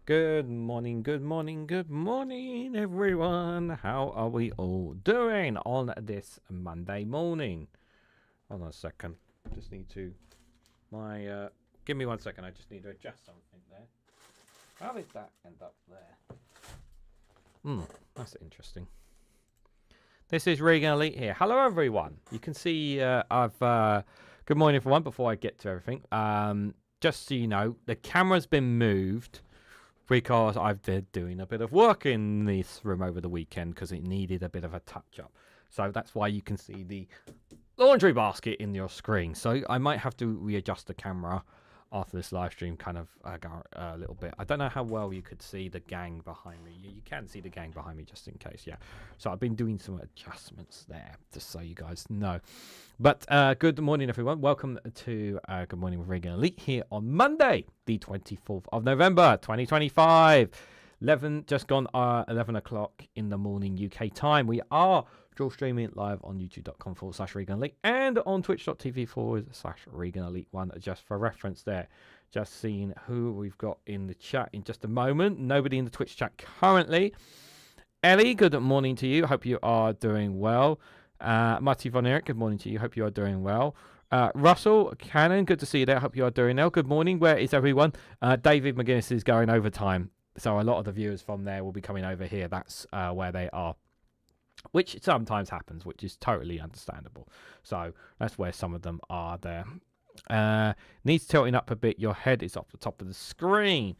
Good morning, good morning, good morning, everyone. How are we all doing on this Monday morning? Hold on a second. Just need to give me 1 second. I just need to adjust something there. How did that end up there? That's interesting. This is Reganelite here. Hello, everyone. You can see good morning, everyone. Before I get to everything, just so you know, the camera's been moved because I've been doing a bit of work in this room over the weekend because it needed a bit of a touch-up. So that's why you can see the laundry basket in your screen. So I might have to readjust the camera after this live stream kind of go a little bit. I don't know how well you could see the gang behind me. You can see the gang behind me just in case, yeah. So I've been doing some adjustments there, just so you guys know. But good morning, everyone. Welcome to Good Morning with Reganelite here on Monday, the 24th of November, 2025. Just gone 11 o'clock in the morning UK time. We are dual streaming live on youtube.com/Reganelite and on twitch.tv/Reganelite1, just for reference there. Just seeing who we've got in the chat in just a moment. Nobody in the Twitch chat currently. Ellie, good morning to you. Hope you are doing well. Marty Von Erich, good morning to you. Hope you are doing well. Russell Cannon, good to see you there. Hope you are doing well. Good morning. Where is everyone? David McGuinness is going overtime. So a lot of the viewers from there will be coming over here. That's where they are, which sometimes happens, which is totally understandable. So that's where some of them are there. Needs tilting up a bit. Your head is off the top of the screen.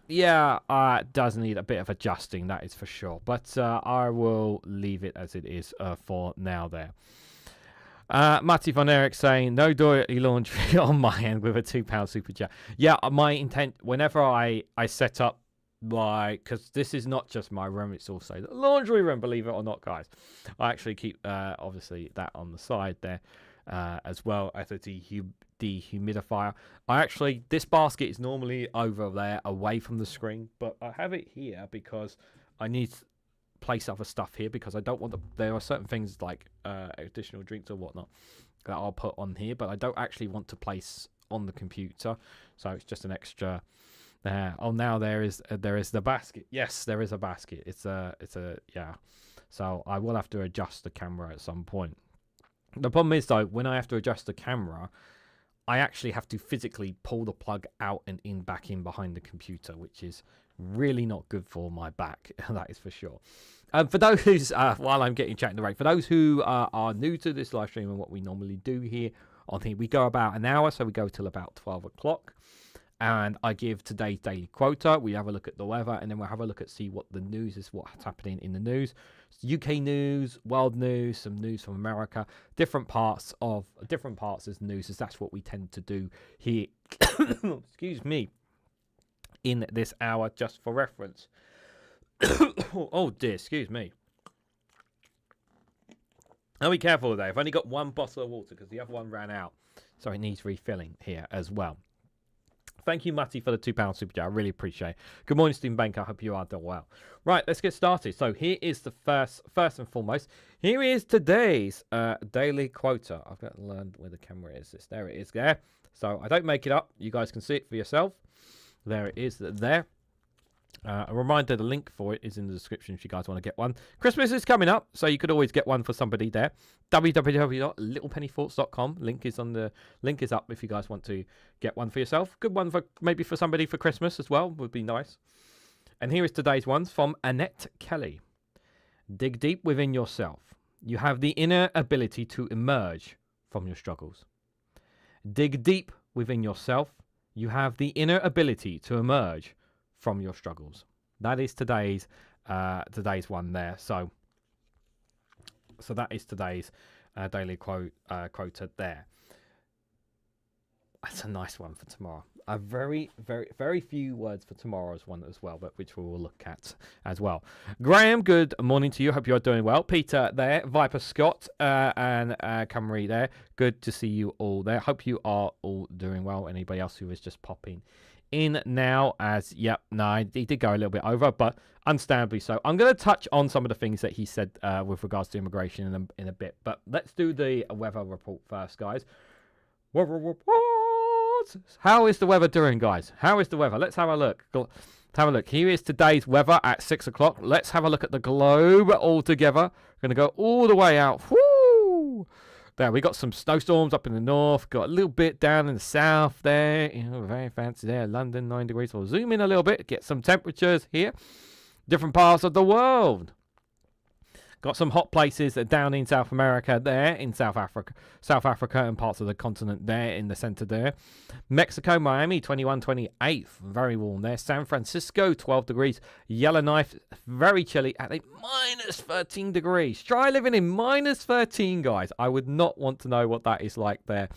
Yeah, it does need a bit of adjusting, that is for sure. But I will leave it as it is for now there. Matty Von Erich saying, no dirty laundry on my end with a £2 super chat. Yeah, my intent, whenever I set up, because this is not just my room, it's also the laundry room, believe it or not, guys. I actually keep, obviously, that on the side there as well as a dehumidifier. This basket is normally over there, away from the screen, but I have it here because I need to place other stuff here because I don't want there are certain things like additional drinks or whatnot that I'll put on here, but I don't actually want to place on the computer, so it's just an extra there. Oh, now there is the basket. Yes, there is a basket. It's a yeah, so I will have to adjust the camera at some point. The problem is though, when I have to adjust the camera, I actually have to physically pull the plug out and back in behind the computer, which is really not good for my back. That is for sure. For those while I'm getting chatting the rate, for those who are new to this live stream and what we normally do here on here, we go about an hour, so we go till about 12 o'clock. And I give today's daily quota. We have a look at the weather, and then we'll have a look at see what the news is, what's happening in the news. UK news, world news, some news from America, different parts as news, as that's what we tend to do here. Excuse me. In this hour, just for reference. Oh dear, excuse me. I'll be careful today. I've only got one bottle of water because the other one ran out, so it needs refilling here as well. Thank you, Matty, for the £2 super chat. I really appreciate it. Good morning, Stephen Banker. I hope you are doing well. Right, let's get started. So here is the first and foremost. Here is today's daily quota. I've got to learn where the camera is. There it is there. So I don't make it up. You guys can see it for yourself. There it is there. A reminder, the link for it is in the description if you guys want to get one. Christmas is coming up, so you could always get one for somebody there. www.littlepennythoughts.com. Link is up if you guys want to get one for yourself. Good one for maybe for somebody for Christmas as well, would be nice. And here is today's ones from Annette Kelly. Dig deep within yourself. You have the inner ability to emerge from your struggles. Dig deep within yourself. You have the inner ability to emerge from your struggles. That is today's one there. So that is today's daily quota there. That's a nice one for tomorrow. A very, very, very few words for tomorrow's one as well, but which we will look at as well. Graham, good morning to you. Hope you are doing well. Peter there, Viper Scott, and Camry there. Good to see you all there. Hope you are all doing well. Anybody else who is just popping in now, as he did go a little bit over, but understandably so. I'm going to touch on some of the things that he said with regards to immigration in a bit, but let's do the weather report first, guys. Weather report. How is the weather doing, guys? How is the weather? Let's have a look. Let's have a look. Here is today's weather at 6 o'clock. Let's have a look at the globe all together. We're going to go all the way out. Woo! There, we got some snowstorms up in the north. Got a little bit down in the south there. You know, very fancy there. London, 9 degrees. We'll zoom in a little bit. Get some temperatures here. Different parts of the world. Got some hot places down in South America there, in South Africa and parts of the continent there in the center there. Mexico, Miami, 21, 28, very warm there. San Francisco, 12 degrees. Yellowknife, very chilly at a minus 13 degrees. Try living in minus 13, guys. I would not want to know what that is like there.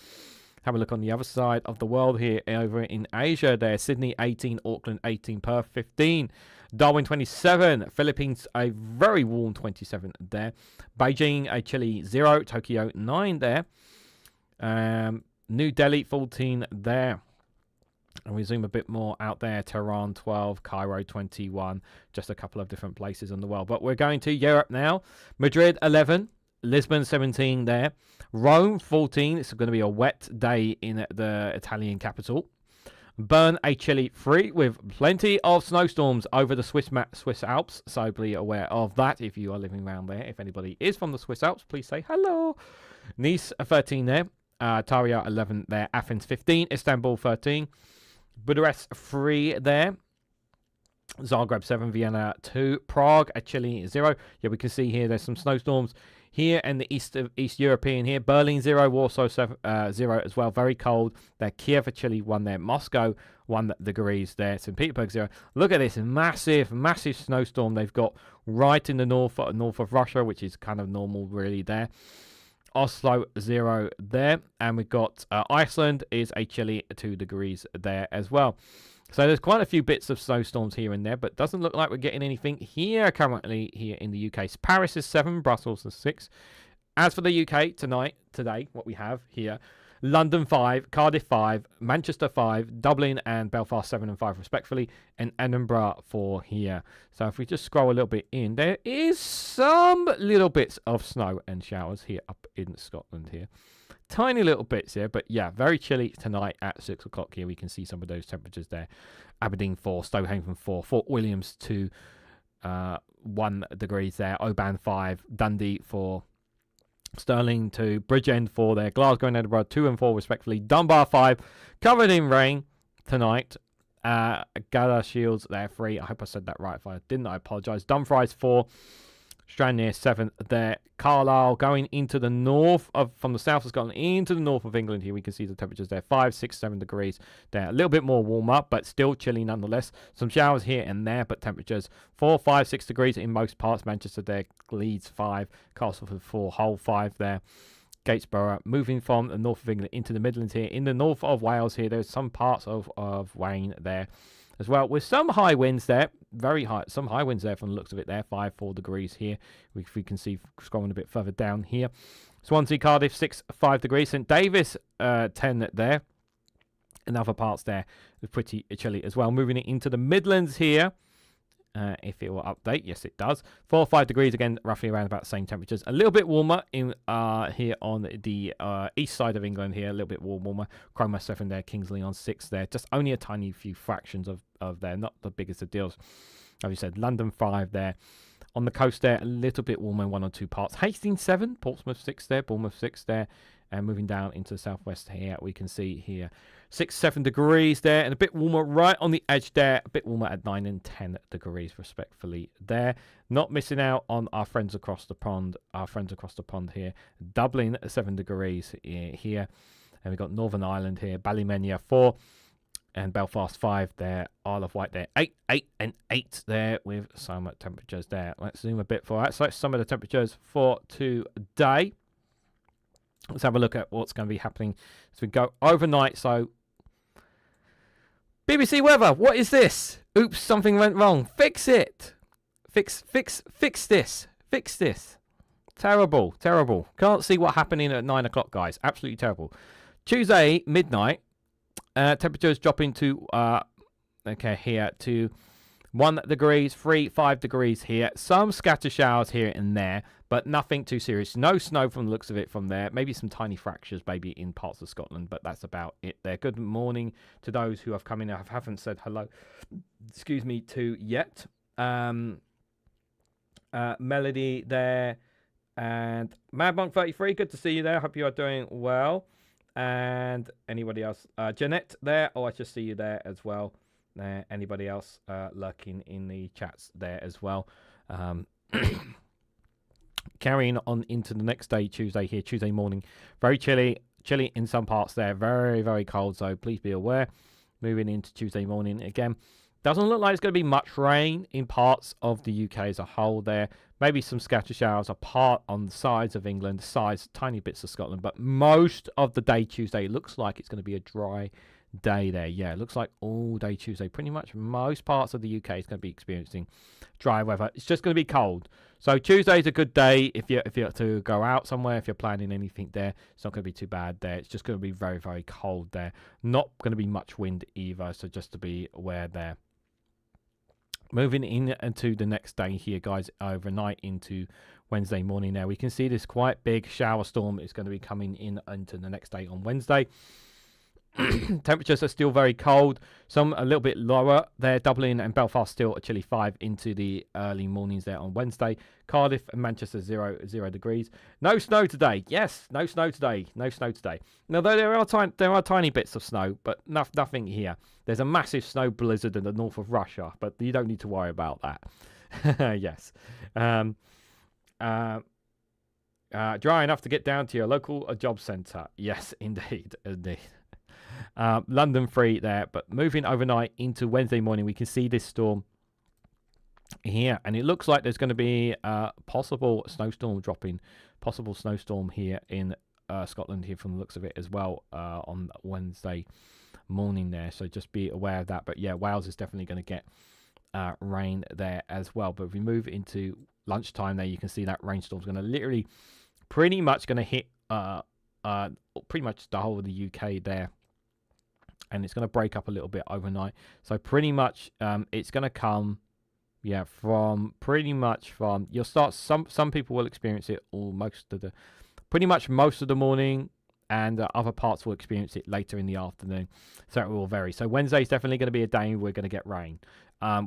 Have a look on the other side of the world here, over in Asia there. Sydney, 18, Auckland, 18, Perth, 15. Darwin, 27. Philippines, a very warm 27 there. Beijing, a chilly 0. Tokyo, 9 there. New Delhi, 14 there. And we zoom a bit more out there. Tehran, 12. Cairo, 21. Just a couple of different places in the world. But we're going to Europe now. Madrid, 11. Lisbon, 17 there. Rome, 14. It's going to be a wet day in the Italian capital. Bern, a chilly 3 with plenty of snowstorms over the Swiss Alps. So be aware of that if you are living around there. If anybody is from the Swiss Alps, please say hello. Nice, 13 there. Tarija, 11 there. Athens, 15. Istanbul, 13. Bucharest, 3 there. Zagreb, 7. Vienna, 2. Prague, a chilly 0. Yeah, we can see here there's some snowstorms here in the East European here. Berlin, 0. Warsaw, 0 as well. Very cold there. Kiev, a chilly 1 there. Moscow, 1 degrees there. St. Petersburg, 0. Look at this massive snowstorm they've got right in the north of Russia, which is kind of normal really there. Oslo, 0 there. And we've got Iceland is a chilly 2 degrees there as well. So there's quite a few bits of snowstorms here and there, but doesn't look like we're getting anything here currently here in the UK. So Paris is 7, Brussels is 6. As for the UK today, what we have here, London 5, Cardiff 5, Manchester 5, Dublin and Belfast 7 and 5 respectively, and Edinburgh 4 here. So if we just scroll a little bit in, there is some little bits of snow and showers here up in Scotland here. Tiny little bits here, but yeah, very chilly tonight at 6 o'clock here. We can see some of those temperatures there. Aberdeen 4, Stonehaven 4, Fort Williams 2, 1 degrees there. Oban 5, Dundee 4, Stirling 2, Bridgend 4 there. Glasgow and Edinburgh 2 and 4 respectively. Dunbar 5, covered in rain tonight. Gather Shields there 3. I hope I said that right. If I didn't, I apologise. Dumfries 4. Stranraer 7 there. Carlisle going into the north from the south has gone into the north of England here. We can see the temperatures there 5, 6, 7 degrees there. A little bit more warm up, but still chilly nonetheless. Some showers here and there, but temperatures 4, 5, 6 degrees in most parts. Manchester there, Leeds 5, Castleford 4, Hull 5 there. Gatesborough moving from the north of England into the Midlands here. In the north of Wales here, there's some parts of Wayne there as well, with some high winds there, very high, some high winds there from the looks of it there, 5, 4 degrees here. We can see scrolling a bit further down here. Swansea, Cardiff, 6, 5 degrees. St Davis, 10 there. And other parts there, pretty chilly as well. Moving it into the Midlands here. If it will update, yes it does. 4 or 5 degrees again, roughly around about the same temperatures. A little bit warmer in here on the east side of England here, a little bit warmer. Cromer 7 there, Kingsley on 6 there. Just only a tiny few fractions of there, not the biggest of deals. As you said, London 5 there. On the coast there, a little bit warmer in 1 or 2 parts. Hastings 7, Portsmouth 6 there, Bournemouth 6 there. And moving down into the southwest here, we can see here 6, 7 degrees there, and a bit warmer right on the edge there, a bit warmer at 9 and 10 degrees respectively there. Not missing out on our friends across the pond, here. Dublin 7 degrees here, and we've got Northern Ireland here, Ballymena 4, and Belfast 5 there, Isle of Wight there, 8, 8 and 8 there with some temperatures there. Let's zoom a bit for that. So that's some of the temperatures for today. Let's have a look at what's going to be happening as we go overnight. So, BBC weather, what is this? Oops, something went wrong. Fix it. Fix this. Fix this. Terrible. Can't see what's happening at 9 o'clock, guys. Absolutely terrible. Tuesday, midnight. Temperatures dropping to, here to 1 degrees, 3, 5 degrees here. Some scatter showers here and there, but nothing too serious. No snow from the looks of it from there. Maybe some tiny fractures maybe in parts of Scotland, but that's about it there. Good morning to those who have come in. I haven't said hello, excuse me, to yet. Melody there. And Mad Monk 33, good to see you there. Hope you are doing well. And anybody else? Jeanette there. Oh, I just see you there as well. There. Anybody else lurking in the chats there as well? Carrying on into the next day, Tuesday here, Tuesday morning. Very chilly in some parts there. Very, very cold. So please be aware. Moving into Tuesday morning again. Doesn't look like it's going to be much rain in parts of the UK as a whole there. Maybe some scatter showers apart on the sides of England, tiny bits of Scotland. But most of the day Tuesday looks like it's going to be a dry day there. Yeah, it looks like all day Tuesday. Pretty much most parts of the UK is going to be experiencing dry weather. It's just going to be cold. So Tuesday's a good day if you're to go out somewhere, if you're planning anything there. It's not going to be too bad there. It's just going to be very, very cold there. Not going to be much wind either. So just to be aware there. Moving into the next day here, guys, overnight into Wednesday morning now. We can see this quite big shower storm is going to be coming in into the next day on Wednesday. Temperatures are still very cold, some a little bit lower there. Dublin and Belfast still a chilly 5 into the early mornings there on Wednesday. Cardiff and Manchester 0 degrees. No snow today. Yes, no snow today. No snow today. Now there are tiny bits of snow, but nothing here. There's a massive snow blizzard in the north of Russia, but you don't need to worry about that. Yes. Dry enough to get down to your local job centre. Yes, indeed. London free there, but moving overnight into Wednesday morning, we can see this storm here, and it looks like there's going to be a possible snowstorm here in Scotland here from the looks of it as well on Wednesday morning there. So just be aware of that. But yeah, Wales is definitely going to get rain there as well. But if we move into lunchtime there, you can see that rainstorm's going to literally pretty much going to hit pretty much the whole of the UK there. And it's going to break up a little bit overnight. So pretty much it's going to come, you'll start, some people will experience it pretty much most of the morning, and other parts will experience it later in the afternoon. So it will vary. So Wednesday is definitely going to be a day we're going to get rain.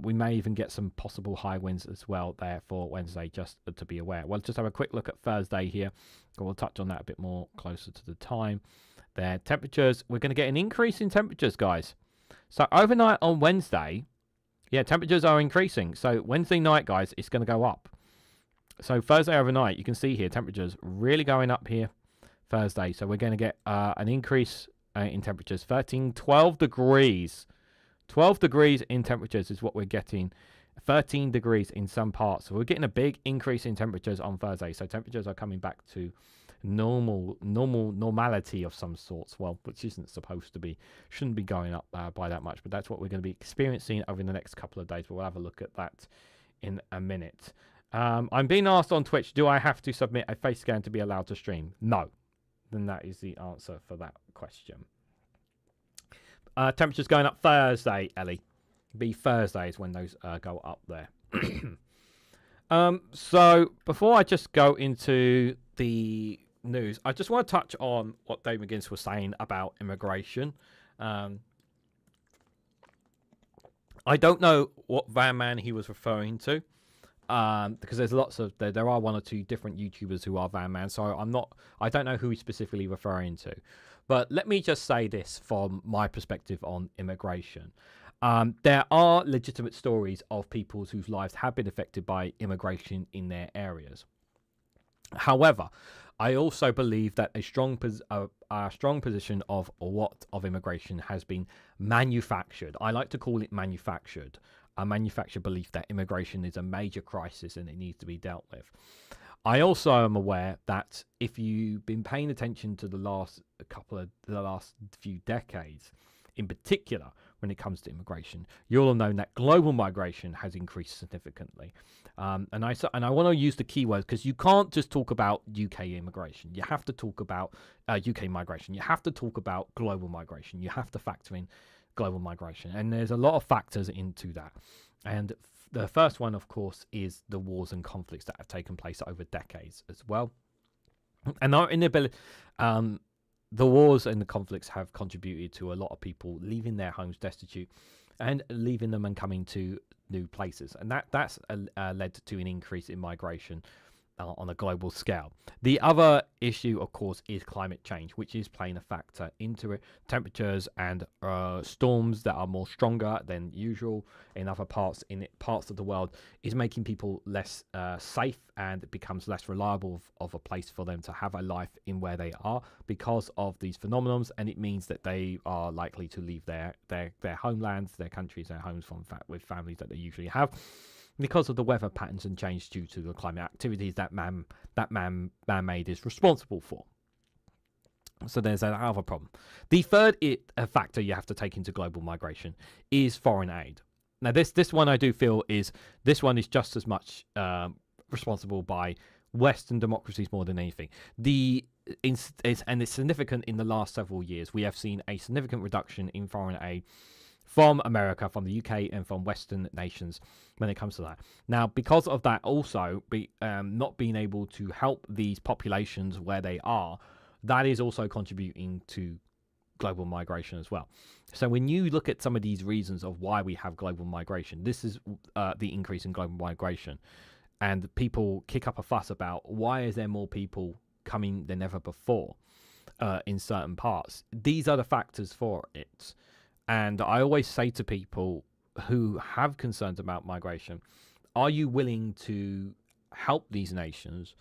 We may even get some possible high winds as well there for Wednesday, just to be aware. We'll just have a quick look at Thursday here. We'll touch on that a bit more closer to the time. There, temperatures, we're going to get an increase in temperatures, guys. So overnight on Wednesday, temperatures are increasing. So Wednesday night, guys, it's going to go up. So Thursday overnight, you can see here, temperatures really going up here Thursday. So we're going to get an increase in temperatures, 12 degrees. 12 degrees in temperatures is what we're getting. 13 degrees in some parts. So we're getting a big increase in temperatures on Thursday. So temperatures are coming back to normality of some sorts, well, which isn't supposed to be, shouldn't be going up by that much, but that's what we're going to be experiencing over the next couple of days. But we'll have a look at that in a minute. I'm being asked on Twitch, do I have to submit a face scan to be allowed to stream? No. Then that is the answer for that question. Temperatures going up Thursday, Ellie. Be Thursday is when those go up there. So before I just go into the news, I just want to touch on what Dave McGinnis was saying about immigration. I don't know what van man he was referring to, because there's lots of there are one or two different YouTubers who are van man, so I don't know who he's specifically referring to. But let me just say this from my perspective on immigration. There are legitimate stories of people whose lives have been affected by immigration in their areas. However, I also believe that a strong position of immigration has been manufactured. I like to call it manufactured. A manufactured belief that immigration is a major crisis and it needs to be dealt with. I also am aware that if you've been paying attention to the last few decades, in particular when it comes to immigration, you'll have known that global migration has increased significantly. And I want to use the keywords because you can't just talk about UK immigration. You have to talk about UK migration. You have to talk about global migration. You have to factor in global migration. And there's a lot of factors into that. And the first one, of course, is the wars and conflicts that have taken place over decades as well. And our inability, the wars and the conflicts have contributed to a lot of people leaving their homes destitute and leaving them and coming to new places. And that's led to an increase in migration on a global scale. The other issue, of course, is climate change, which is playing a factor into it. Temperatures and storms that are more stronger than usual in other parts of the world is making people less safe, and it becomes less reliable of a place for them to have a life in where they are because of these phenomenons. And it means that they are likely to leave their homelands, their countries, their homes with families that they usually have, because of the weather patterns and change due to the climate activities that man-made is responsible for. So there's another problem. The third factor you have to take into global migration is foreign aid. Now this one I do feel is just as much responsible by Western democracies more than anything. It's significant in the last several years. We have seen a significant reduction in foreign aid from America, from the UK, and from Western nations when it comes to that. Now, because of that, also not being able to help these populations where they are, that is also contributing to global migration as well. So when you look at some of these reasons of why we have global migration, this is the increase in global migration. And people kick up a fuss about why is there more people coming than ever before in certain parts. These are the factors for it. And I always say to people who have concerns about migration, are you willing to help these nations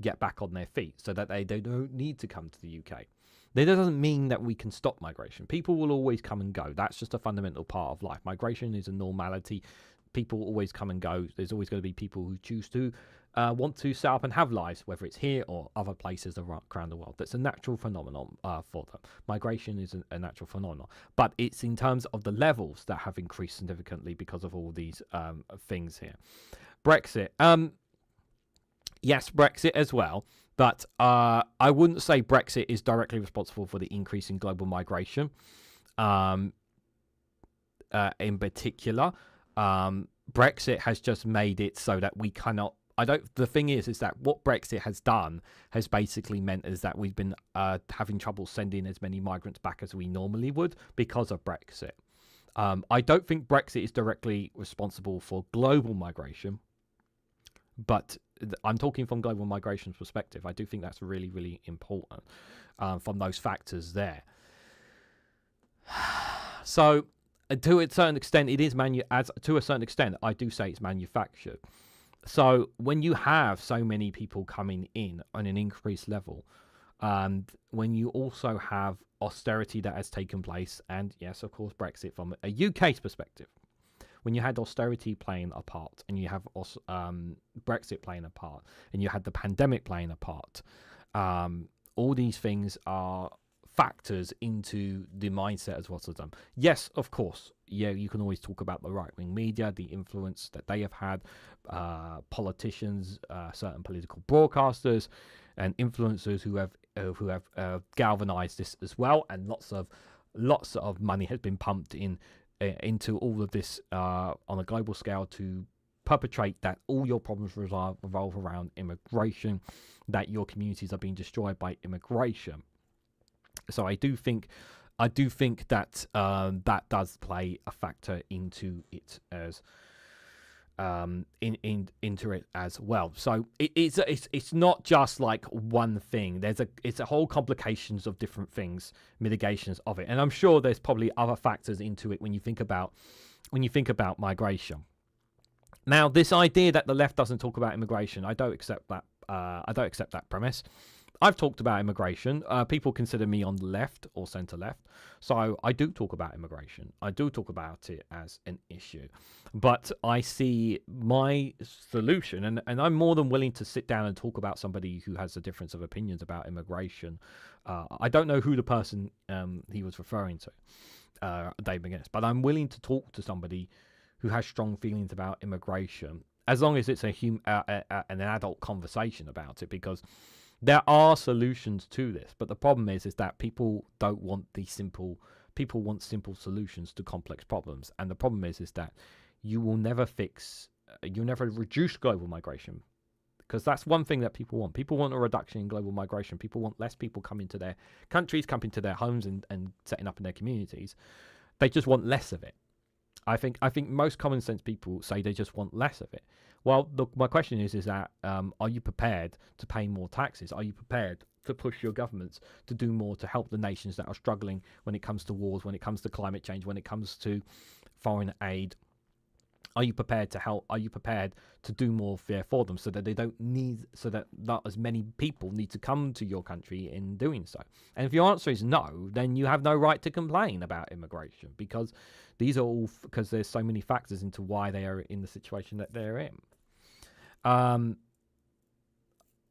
get back on their feet so that they don't need to come to the UK? That doesn't mean that we can stop migration. People will always come and go. That's just a fundamental part of life. Migration is a normality. People always come and go. There's always going to be people who choose to want to set up and have lives, whether it's here or other places around the world. That's a natural phenomenon for them. Migration is a natural phenomenon, but it's in terms of the levels that have increased significantly because of all these things here. Brexit, yes, Brexit as well, but I wouldn't say Brexit is directly responsible for the increase in global migration. In particular, Brexit has just made it so that we cannot. The thing is that what Brexit has done has basically meant is that we've been having trouble sending as many migrants back as we normally would because of Brexit. I don't think Brexit is directly responsible for global migration, but I'm talking from global migration's perspective. I do think that's really, really important from those factors there. So to a certain extent, it is to a certain extent, I do say it's manufactured. So when you have so many people coming in on an increased level, and when you also have austerity that has taken place, and yes, of course, Brexit from a UK's perspective, when you had austerity playing a part, and you have Brexit playing a part, and you had the pandemic playing a part, all these things are factors into the mindset as well as them. Yes, of course, yeah, you can always talk about the right-wing media, the influence that they have had, politicians, certain political broadcasters, and influencers who have galvanized this as well, and lots of money has been pumped into all of this on a global scale to perpetrate that all your problems revolve around immigration, that your communities are being destroyed by immigration. So I do think that that does play a factor into it as into it as well. So it's not just like one thing. It's a whole complications of different things, mitigations of it, and I'm sure there's probably other factors into it when you think about migration. Now, this idea that the left doesn't talk about immigration, I don't accept that. I don't accept that premise. I've talked about immigration. People consider me on the left or centre left. So I do talk about immigration. I do talk about it as an issue. But I see my solution, and I'm more than willing to sit down and talk about somebody who has a difference of opinions about immigration. I don't know who the person he was referring to, Dave McGuinness, but I'm willing to talk to somebody who has strong feelings about immigration, as long as it's an adult conversation about it, because there are solutions to this, but the problem is that people don't want the simple People want simple solutions to complex problems, and the problem is that you will never you'll never reduce global migration, because that's one thing that people want. People want a reduction in global migration. People want less people coming to their countries, coming to their homes, and setting up in their communities. They just want less of it. I think most common sense people say they just want less of it. Well, my question is that are you prepared to pay more taxes? Are you prepared to push your governments to do more to help the nations that are struggling when it comes to wars, when it comes to climate change, when it comes to foreign aid? Are you prepared to help? Are you prepared to do more for them, so that they don't need, so that not as many people need to come to your country in doing so? And if your answer is no, then you have no right to complain about immigration, because these are all because there's so many factors into why they are in the situation that they're in.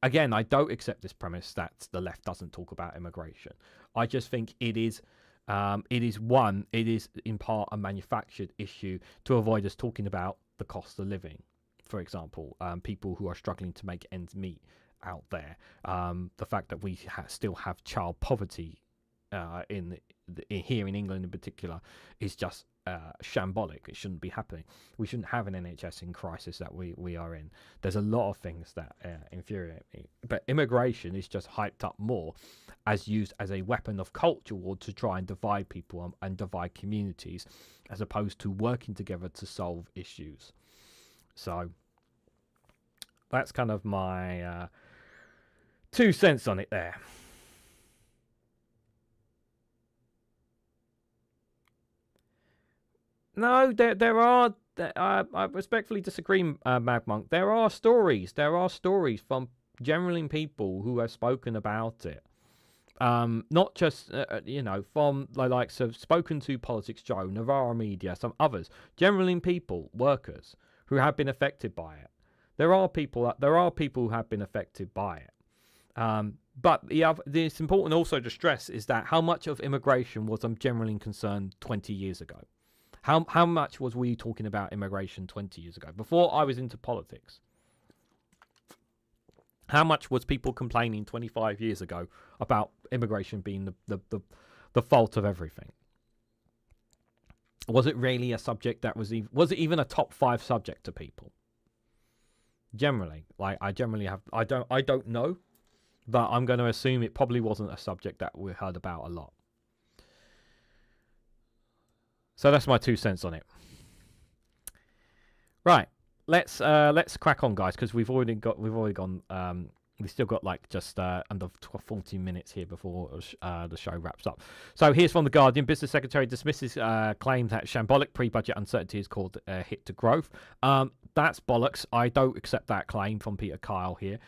Again, I don't accept this premise that the left doesn't talk about immigration. I just think it is in part a manufactured issue to avoid us talking about the cost of living, for example, people who are struggling to make ends meet out there. The fact that we still have child poverty here in England in particular is just shambolic. It shouldn't be happening. We shouldn't have an NHS in crisis that we are in. There's a lot of things that infuriate me, but immigration is just hyped up more as used as a weapon of culture war to try and divide people and divide communities, as opposed to working together to solve issues. So that's kind of my 2 cents on it there. No, there are. I respectfully disagree, Mad Monk. There are stories. There are stories from genuine people who have spoken about it. Not just from the likes of Spoken to Politics Joe, Navarra Media, some others. Genuine people, workers who have been affected by it. There are people who have been affected by it. But it's important also to stress is that how much of immigration was generally concerned 20 years ago. How much was we talking about immigration 20 years ago, before I was into politics? How much was people complaining 25 years ago about immigration being the fault of everything? Was it really a subject that was it even a top 5 subject to people? Generally, I don't know, but I'm going to assume it probably wasn't a subject that we heard about a lot. So that's my 2 cents on it. Right, let's crack on, guys, because we've already gone. We've still got just under 14 minutes here before the show wraps up. So here's from The Guardian. Business Secretary dismisses claim that shambolic pre-budget uncertainty is called a hit to growth. That's bollocks. I don't accept that claim from Peter Kyle here.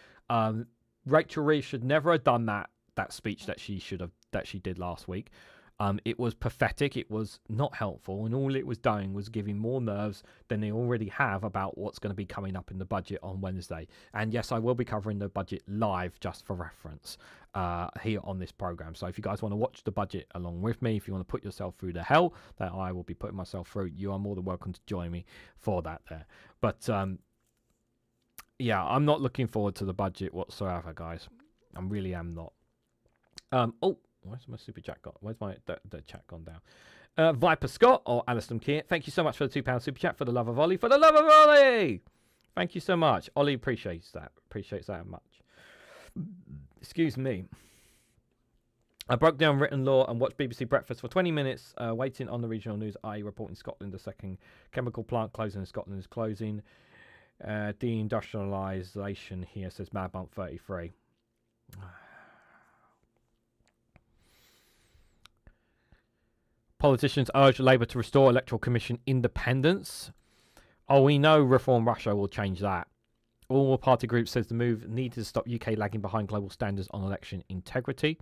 Rachel Reeves should never have done that speech that she did last week. It was pathetic. It was not helpful, and all it was doing was giving more nerves than they already have about what's going to be coming up in the budget on Wednesday. And yes, I will be covering the budget live just for reference here on this program. So if you guys want to watch the budget along with me, if you want to put yourself through the hell that I will be putting myself through, you are more than welcome to join me for that there. But yeah, I'm not looking forward to the budget whatsoever, guys. I really am not. Where's my super chat gone? Where's my the chat gone down? Viper Scott or Alison Keir, thank you so much for the £2 super chat. For the love of Ollie, for the love of Ollie, thank you so much. Ollie appreciates that much. Excuse me. I broke down written law and watched BBC Breakfast for 20 minutes, waiting on the regional news. I report in Scotland, the second chemical plant closing in Scotland is closing. Deindustrialisation here, says Mad Monk 33. Politicians urge Labour to restore Electoral Commission independence. Oh, we know Reform Russia will change that. All party groups says the move needed to stop UK lagging behind global standards on election integrity.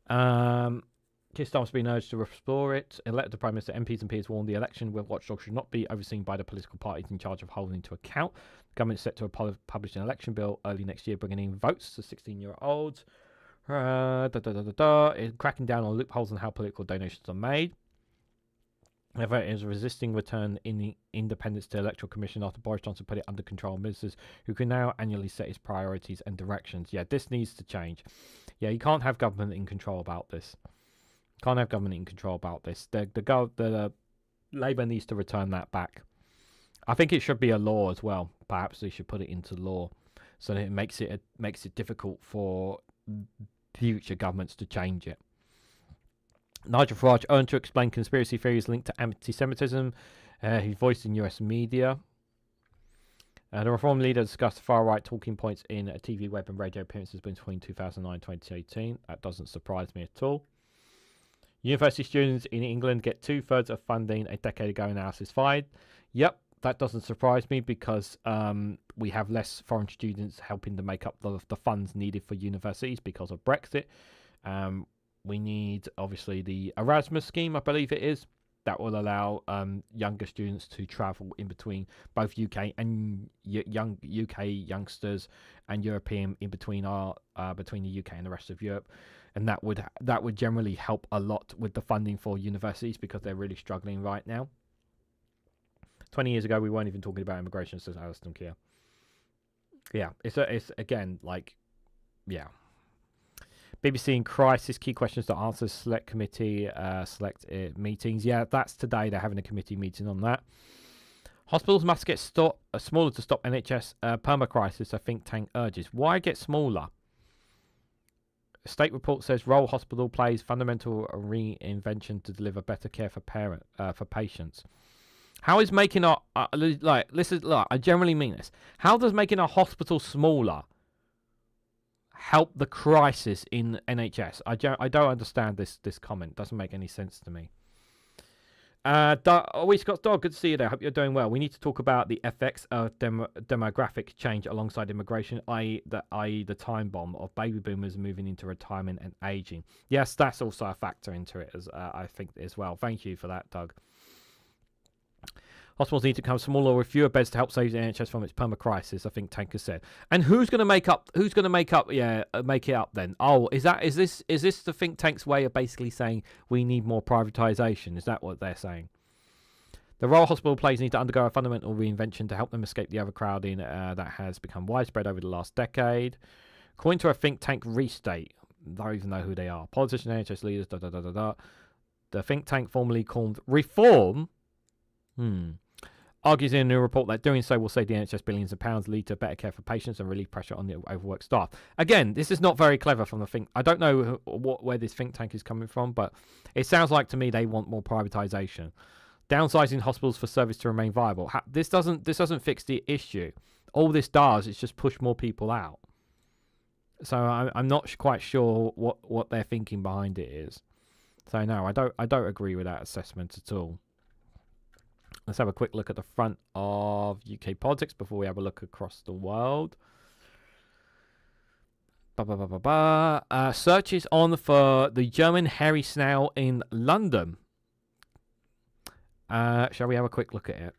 Keir Starmer's been urged to restore it. Elected Prime Minister, MPs and peers warned the election watchdog should not be overseen by the political parties in charge of holding to account. The government is set to publish an election bill early next year, bringing in votes to 16-year-olds. Cracking down on loopholes and how political donations are made. However, it is resisting return in the independence to the Electoral Commission after Boris Johnson put it under control of ministers who can now annually set its priorities and directions. Yeah, this needs to change. Yeah, you can't have government in control about this. Can't have government in control about this. The Labour needs to return that back. I think it should be a law as well. Perhaps they should put it into law, so that it makes it difficult for future governments to change it. Nigel Farage earned to explain conspiracy theories linked to anti-Semitism. He voiced in US media. The Reform leader discussed far-right talking points in TV, web, and radio appearances between 2009 and 2018. That doesn't surprise me at all. University students in England get 2/3 of funding a decade ago, and now is fired. Yep, that doesn't surprise me because we have less foreign students helping to make up the funds needed for universities because of Brexit. We need, obviously, the Erasmus scheme, I believe it is, that will allow younger students to travel in between both UK and UK youngsters and European in between between the UK and the rest of Europe, and that would generally help a lot with the funding for universities because they're really struggling right now. 20 years ago, we weren't even talking about immigration, says Alison Keir. Yeah, it's again like, yeah. BBC in crisis, key questions to answer, select committee, meetings. Yeah, that's today. They're having a committee meeting on that. Hospitals must get smaller to stop NHS perma-crisis, a think tank urges. Why get smaller? A state report says Royal Hospital plays fundamental reinvention to deliver better care for patients. How is making our I generally mean this. How does making a hospital smaller help the crisis in NHS? I don't understand this comment. Doesn't make any sense to me. Scott's dog, good to see you there. Hope you're doing well. We need to talk about the effects of demographic change alongside immigration, i.e. the time bomb of baby boomers moving into retirement and aging. Yes, that's also a factor into it, as I think as well. Thank you for that, Doug. Hospitals need to become smaller with fewer beds to help save the NHS from its perma-crisis, I think Tanker said. And who's going to make it up then? Oh, is this the think tank's way of basically saying we need more privatisation? Is that what they're saying? The Royal Hospital plays need to undergo a fundamental reinvention to help them escape the overcrowding that has become widespread over the last decade. According to a think tank Restate, I don't even know who they are. Politicians, NHS leaders, The think tank formerly called Reform argues in a new report that doing so will save the NHS billions of pounds, lead to better care for patients, and relieve pressure on the overworked staff. Again, this is not very clever from the think. I don't know where this think tank is coming from, but it sounds like to me they want more privatisation, downsizing hospitals for service to remain viable. This doesn't fix the issue. All this does is just push more people out. So I'm not quite sure what their thinking behind it is. So no, I don't agree with that assessment at all. Let's have a quick look at the front of UK politics before we have a look across the world. Searches on for the German hairy snail in London. Shall we have a quick look at it?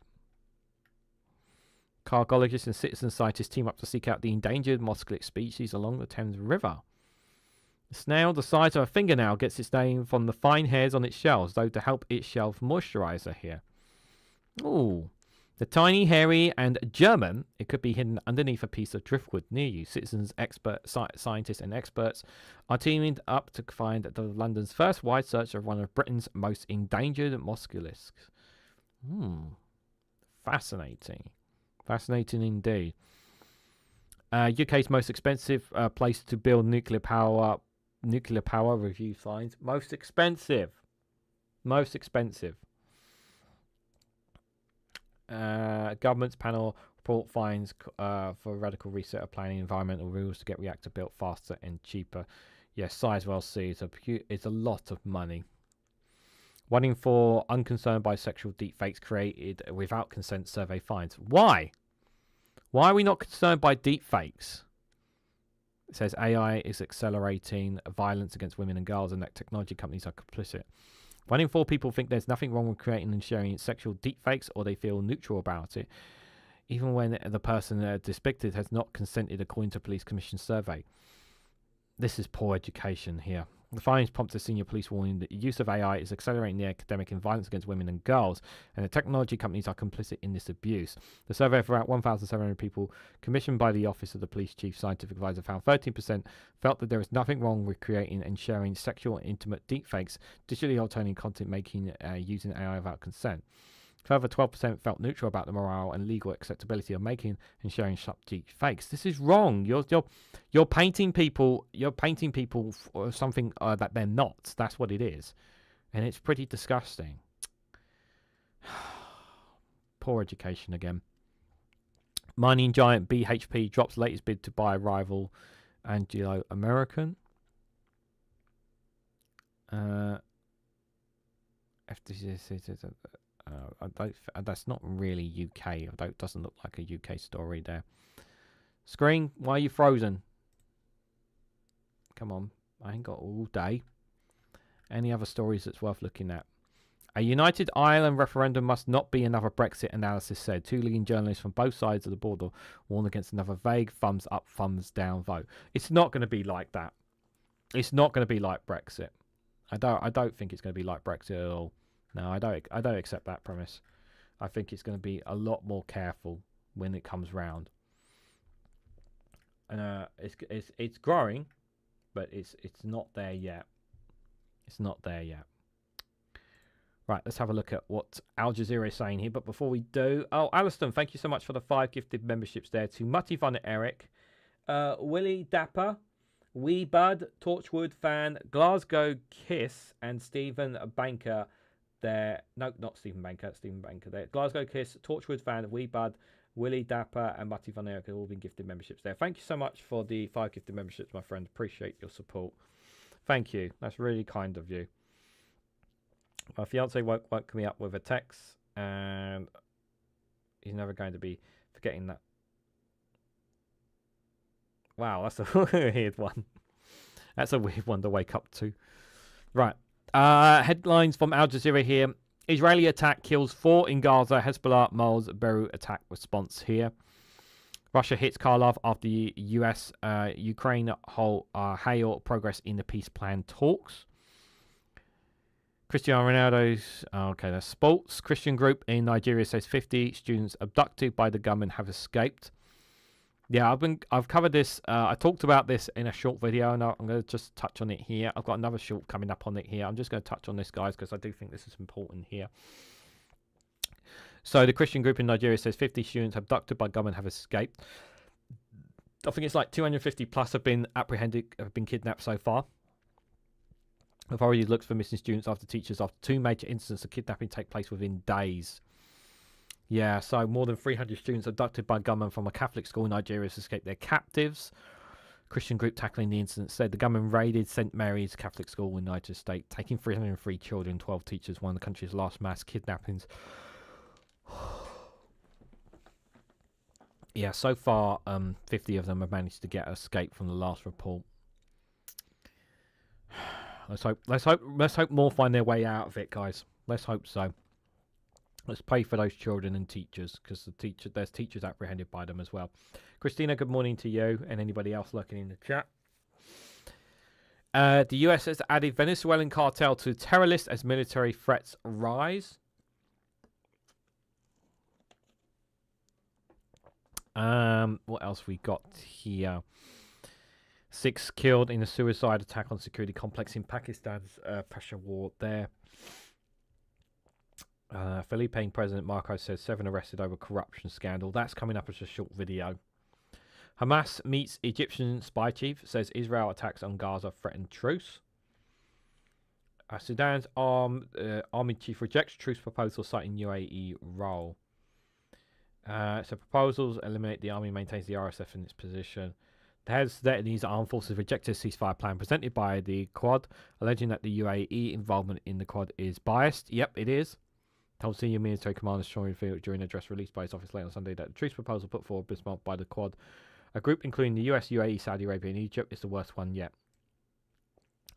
Cargologists and citizen scientists team up to seek out the endangered mosquito species along the Thames River. The snail, the size of a fingernail, gets its name from the fine hairs on its shells, though to help its shelf moisturizer here. Ooh. The tiny, hairy, and German, it could be hidden underneath a piece of driftwood near you. Citizens, scientists, and experts are teaming up to find London's first wide search of one of Britain's most endangered mollusks. Fascinating. Fascinating indeed. UK's most expensive place to build nuclear power review finds. Most expensive. Government's panel report finds for radical reset of planning environmental rules to get reactor built faster and cheaper. Yes, Sizewell C is a lot of money. 1 in 4 unconcerned by sexual deepfakes created without consent survey finds. Why? Why are we not concerned by deepfakes? It says AI is accelerating violence against women and girls and that technology companies are complicit. 1 in 4 people think there's nothing wrong with creating and sharing sexual deepfakes, or they feel neutral about it, even when the person depicted has not consented according to Police Commission survey. This is poor education here. The findings prompted a senior police warning that the use of AI is accelerating the epidemic in violence against women and girls, and the technology companies are complicit in this abuse. The survey of around 1,700 people commissioned by the Office of the Police Chief Scientific Advisor found 13% felt that there is nothing wrong with creating and sharing sexual and intimate deepfakes, digitally altering content making using AI without consent. Further, 12% felt neutral about the moral and legal acceptability of making and sharing such deep fakes. This is wrong. You're painting people. You're painting people for something that they're not. That's what it is, and it's pretty disgusting. Poor education again. Mining giant BHP drops latest bid to buy rival Anglo American. FTC. That's not really UK. Doesn't look like a UK story there. Screen, why are you frozen? Come on, I ain't got all day. Any other stories that's worth looking at? A United Ireland referendum must not be another Brexit, analysis said. Two leading journalists from both sides of the border warned against another vague thumbs up, thumbs down vote. It's not going to be like that. It's not going to be like Brexit. I don't think it's going to be like Brexit at all. No, I don't accept that premise. I think it's going to be a lot more careful when it comes round. And it's growing, but it's not there yet. It's not there yet. Right, let's have a look at what Al Jazeera is saying here. But before we do, Alliston, thank you so much for the 5 gifted memberships there to Mutty Von Eric, Willie Dapper, Wee Bud, Torchwood Fan, Glasgow Kiss, and Stephen Banker. There, no, not Stephen Banker. Stephen Banker there. Glasgow Kiss, Torchwood Fan, Wee Bud, Willie Dapper, and Mutty Von Eric have all been gifted memberships there. Thank you so much for the 5 gifted memberships, my friend. Appreciate your support. Thank you. That's really kind of you. My fiance woke me up with a text, and he's never going to be forgetting that. Wow, that's a weird one. That's a weird one to wake up to. Right. Headlines from Al Jazeera here. Israeli attack kills 4 in Gaza. Hezbollah mulls Beirut attack response here. Russia hits Kharkiv after the US Ukraine hail progress in the peace plan talks. Cristiano Ronaldo's that's sports. Christian group in Nigeria says 50 students abducted by the gunmen have escaped. Yeah, I've covered this. I talked about this in a short video, and I'm going to just touch on it here. I've got another short coming up on it here. I'm just going to touch on this, guys, because I do think this is important here. So the Christian group in Nigeria says 50 students abducted by gunmen have escaped. I think it's like 250 plus have been apprehended, have been kidnapped so far. Authorities looked for missing students after 2 major incidents of kidnapping take place within days. Yeah, so more than 300 students abducted by gunmen from a Catholic school in Nigeria to escape their captives. Christian group tackling the incident said the gunmen raided St. Mary's Catholic School in Niger State, taking 303 children, 12 teachers, one of the country's last mass kidnappings. Yeah, so far, 50 of them have managed to get escape from the last report. Let's hope more find their way out of it, guys. Let's hope so. Let's pray for those children and teachers, because there's teachers apprehended by them as well. Christina, good morning to you and anybody else lurking in the chat. The US has added Venezuelan cartel to terror list as military threats rise. What else we got here? 6 killed in a suicide attack on security complex in Pakistan's pressure war there. Philippine President Marcos says 7 arrested over corruption scandal. That's coming up as a short video. Hamas meets Egyptian spy chief, says Israel attacks on Gaza threaten truce. Sudan's army chief rejects truce proposal citing UAE role. So proposals eliminate the army, maintains the RSF in its position. The heads of these armed forces rejected a ceasefire plan presented by the Quad, alleging that the UAE involvement in the Quad is biased. Yep, it is. Told senior military commander Sean Field during an address released by his office late on Sunday that the truce proposal put forward this month by the Quad, a group including the US, UAE, Saudi Arabia, and Egypt, is the worst one yet.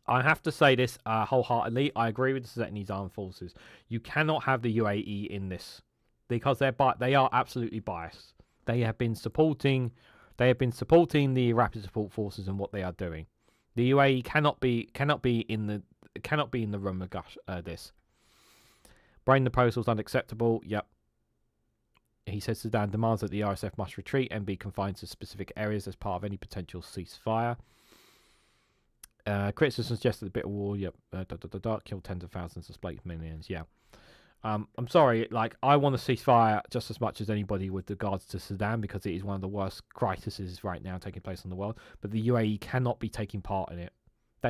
I have to say this wholeheartedly. I agree with the Sudanese armed forces. You cannot have the UAE in this because they are absolutely biased. They have been supporting the rapid support forces and what they are doing. The UAE cannot be in the room of this. Brain proposal is unacceptable. Yep. He says Sudan demands that the RSF must retreat and be confined to specific areas as part of any potential ceasefire. Criticism suggests that the bit of war, yep, killed tens of thousands, displaced millions. Yeah. I'm sorry, like, I want a ceasefire just as much as anybody with regards to Sudan, because it is one of the worst crises right now taking place in the world. But the UAE cannot be taking part in it.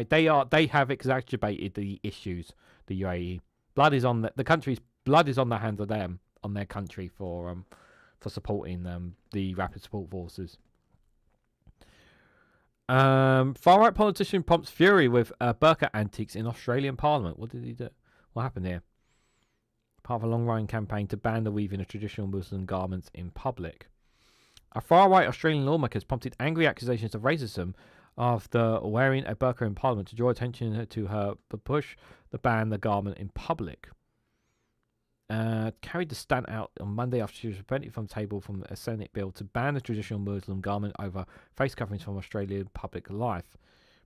They have exacerbated the issues. The UAE blood is on the country's blood is on the hands of them, on their country for supporting the rapid support forces. Far right politician prompts fury with burqa antiques in Australian Parliament. What did he do? What happened here? Part of a long-running campaign to ban the weaving of traditional Muslim garments in public. A far-right Australian lawmaker has prompted angry accusations of racism after wearing a burqa in Parliament to draw attention to her push to ban the garment in public. Carried the stand out on Monday after she was prevented from the table from a Senate bill to ban the traditional Muslim garment over face coverings from Australian public life.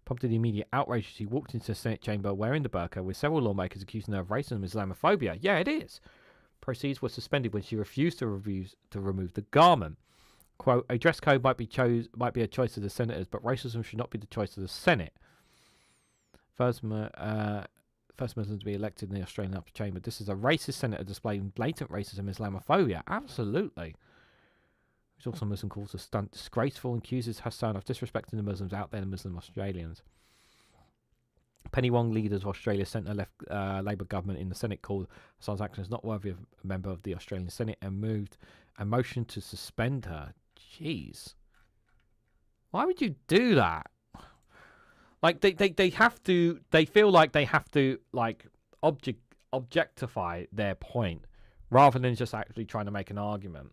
Prompted immediate outrage as she walked into the Senate chamber wearing the burqa, with several lawmakers accusing her of racism and Islamophobia. Yeah, it is. Proceeds were suspended when she refused to remove the garment. Quote, a dress code might be a choice of the senators, but racism should not be the choice of the Senate. First Muslim to be elected in the Australian upper chamber. This is a racist senator displaying blatant racism and Islamophobia. Absolutely. It's also Muslim calls a stunt disgraceful and accuses Hassan of disrespecting the Muslims out there, the Muslim Australians. Penny Wong, leaders of Australia's centre-left Labour government in the Senate, called Hassan's actions not worthy of a member of the Australian Senate and moved a motion to suspend her. Jeez. Why would you do that? Like, they have to, they feel like they have to, like, objectify their point rather than just actually trying to make an argument.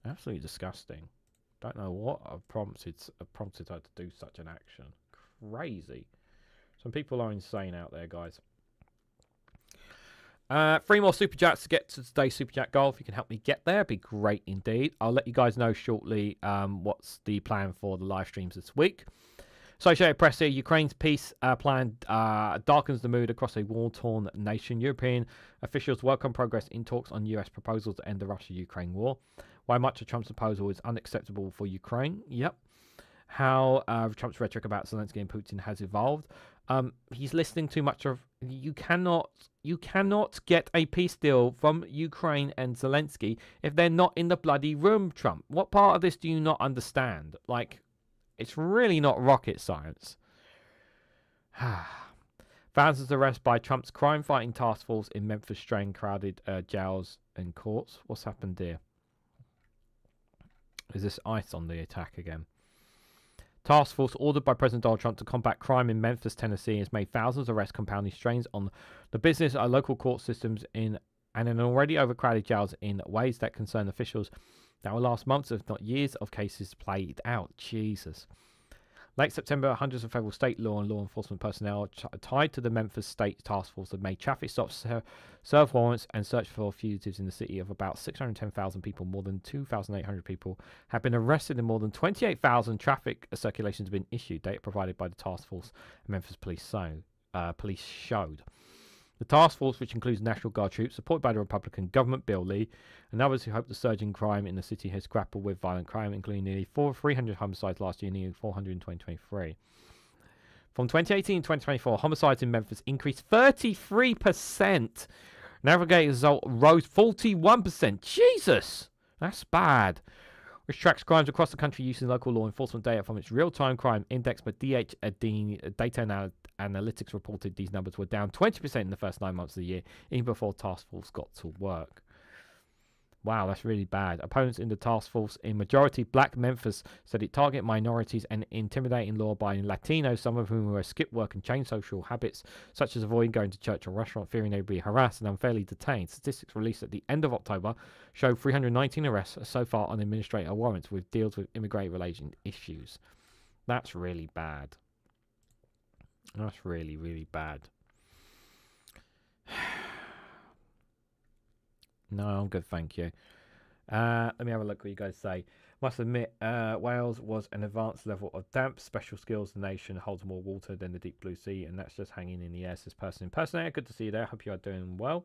Absolutely disgusting. Don't know what prompted her to do such an action. Crazy. Some people are insane out there, guys. 3 more super chats to get to today's super chat goal. If you can help me get there, it'd be great indeed. I'll let you guys know shortly what's the plan for the live streams this week. Associated Press here, Ukraine's peace plan darkens the mood across a war-torn nation. European officials welcome progress in talks on US proposals to end the Russia-Ukraine war. Why much of Trump's proposal is unacceptable for Ukraine. Yep. How Trump's rhetoric about Zelensky and Putin has evolved. He's listening too much of... You cannot get a peace deal from Ukraine and Zelensky if they're not in the bloody room, Trump. What part of this do you not understand? Like, it's really not rocket science. Thousands arrested by Trump's crime-fighting task force in Memphis, strain crowded jails and courts. What's happened here? Is this ICE on the attack again? Task force ordered by President Donald Trump to combat crime in Memphis, Tennessee, has made thousands of arrests, compounding strains on the business of local court systems in already overcrowded jails in ways that concern officials that will last months, if not years, of cases played out. Jesus. Late September, hundreds of federal, state law and law enforcement personnel tied to the Memphis State Task Force have made traffic stops, serve warrants, and search for fugitives in the city of about 610,000 people. More than 2,800 people have been arrested and more than 28,000 traffic circulations have been issued, data provided by the task force and Memphis police showed. The task force, which includes National Guard troops, supported by the Republican government, Bill Lee, and others who hope the surge in crime in the city has grappled with violent crime, including nearly 300 homicides last year, nearly 400 in 2023. From 2018 to 2024, homicides in Memphis increased 33%. Navigator's result rose 41%. Jesus! That's bad. Which tracks crimes across the country using local law enforcement data from its real-time crime index, but Data Analytics reported these numbers were down 20% in the first 9 months of the year, even before task force got to work. Wow, that's really bad. Opponents in the task force in majority black Memphis said it targeted minorities and intimidating law-abiding Latinos, some of whom were skip work and change social habits, such as avoiding going to church or restaurant, fearing they would be harassed and unfairly detained. Statistics released at the end of October showed 319 arrests so far on administrative warrants with deals with immigrant-related issues. That's really bad. That's really, really bad. No, I'm good, thank you. Let me have a look what you guys say. Must admit, Wales was an advanced level of damp. Special skills. The nation holds more water than the deep blue sea, and that's just hanging in the air. Says person impersonator. Good to see you there. Hope you are doing well.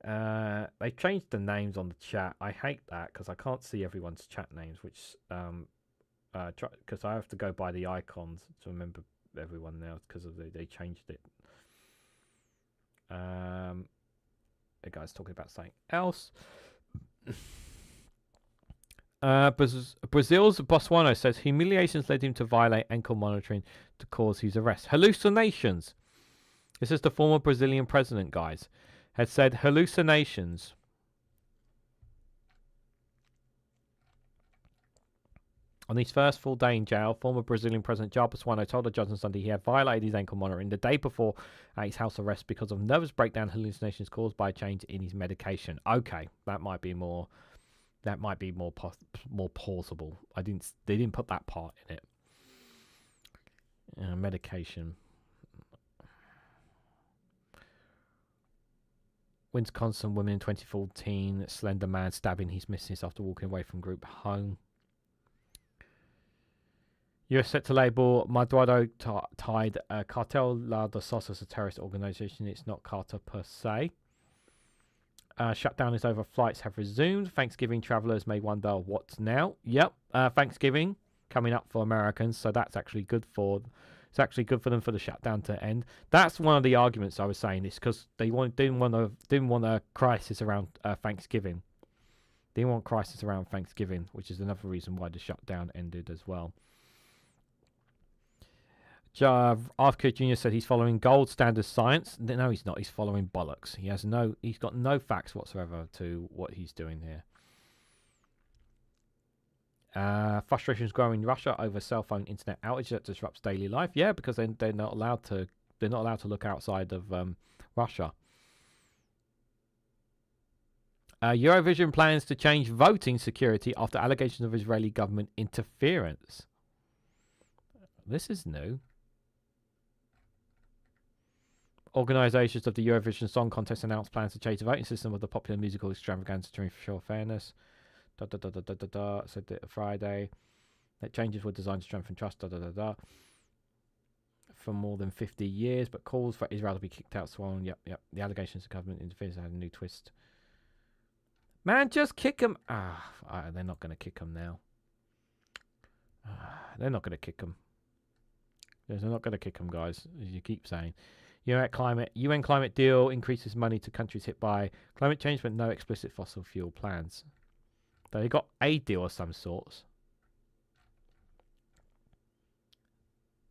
They changed the names on the chat. I hate that because I can't see everyone's chat names, which because I have to go by the icons to remember everyone now because of they changed it. The guy's talking about something else. Brazil's Botswana says humiliations led him to violate ankle monitoring to cause his arrest. Hallucinations. This is the former Brazilian president, guys, had said hallucinations. On his first full day in jail, former Brazilian President Jair Bolsonaro told the judge on Sunday he had violated his ankle monitoring the day before at his house arrest because of nervous breakdown hallucinations caused by a change in his medication. Okay, that might be more plausible. They didn't put that part in it. Medication. Wisconsin woman in 2014, slender man stabbing his missus after walking away from group home. US set to label Maduro tied Cartel La dos Sosas a terrorist organization. It's not Carter per se. Shutdown is over. Flights have resumed. Thanksgiving travelers may wonder what's now. Yep, Thanksgiving coming up for Americans, so that's actually good for. It's actually good for them for the shutdown to end. That's one of the arguments I was saying. It's because they didn't want a crisis around Thanksgiving. They didn't want crisis around Thanksgiving, which is another reason why the shutdown ended as well. RFK Jr. said he's following gold standard science. No, he's not. He's following bollocks. He's got no facts whatsoever to what he's doing here. Frustrations growing in Russia over cell phone internet outage that disrupts daily life. Yeah, because they're not allowed to. They're not allowed to look outside of Russia. Eurovision plans to change voting security after allegations of Israeli government interference. This is new. Organisations of the Eurovision Song Contest announced plans to change the voting system of the popular musical extravaganza to ensure fairness. Said it Friday. That changes were designed to strengthen trust. For more than 50 years, but calls for Israel to be kicked out swollen. Yep. The allegations of government interference had a new twist. Man, just kick him. They're not going to kick him now. They're not going to kick him. They're not going to kick him, guys, as you keep saying. UN climate deal increases money to countries hit by climate change, but no explicit fossil fuel plans. They got a deal of some sorts.